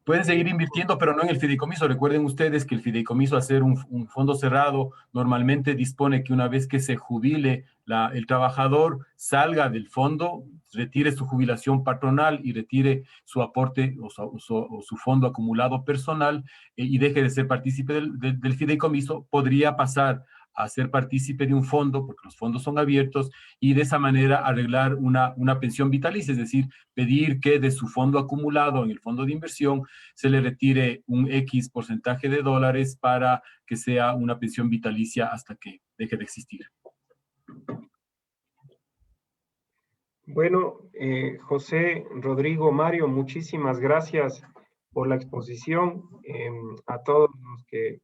Pueden seguir invirtiendo, pero no en el fideicomiso. Recuerden ustedes que el fideicomiso, al ser un fondo cerrado, normalmente dispone que una vez que se jubile el trabajador, salga del fondo, retire su jubilación patronal y retire su aporte o su fondo acumulado personal y deje de ser partícipe del fideicomiso. Podría pasar a ser partícipe de un fondo, porque los fondos son abiertos, y de esa manera arreglar una pensión vitalicia, es decir, pedir que de su fondo acumulado en el fondo de inversión se le retire un X porcentaje de dólares para que sea una pensión vitalicia hasta que deje de existir. Bueno, José, Rodrigo, Mario, muchísimas gracias por la exposición. A todos los que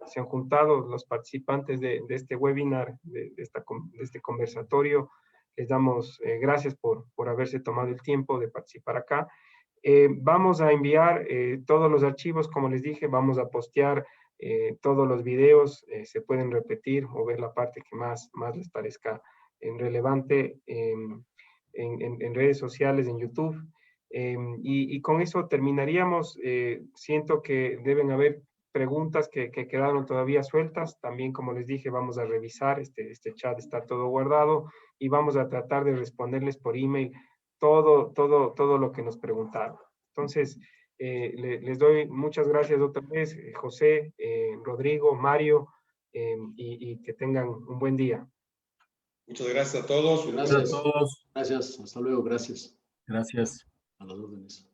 se han juntado, los participantes de este webinar, de este conversatorio, les damos gracias por haberse tomado el tiempo de participar acá. Vamos a enviar todos los archivos, como les dije, vamos a postear todos los videos, se pueden repetir o ver la parte que más les parezca relevante en redes sociales, en YouTube. Y con eso terminaríamos. Siento que deben haber preguntas que quedaron todavía sueltas. También, como les dije, vamos a revisar, este chat está todo guardado y vamos a tratar de responderles por email todo lo que nos preguntaron. Entonces, les doy muchas gracias otra vez, José, Rodrigo, Mario, y que tengan un buen día. Muchas gracias a todos. Gracias a todos. Gracias. Hasta luego. Gracias. Gracias. A las órdenes.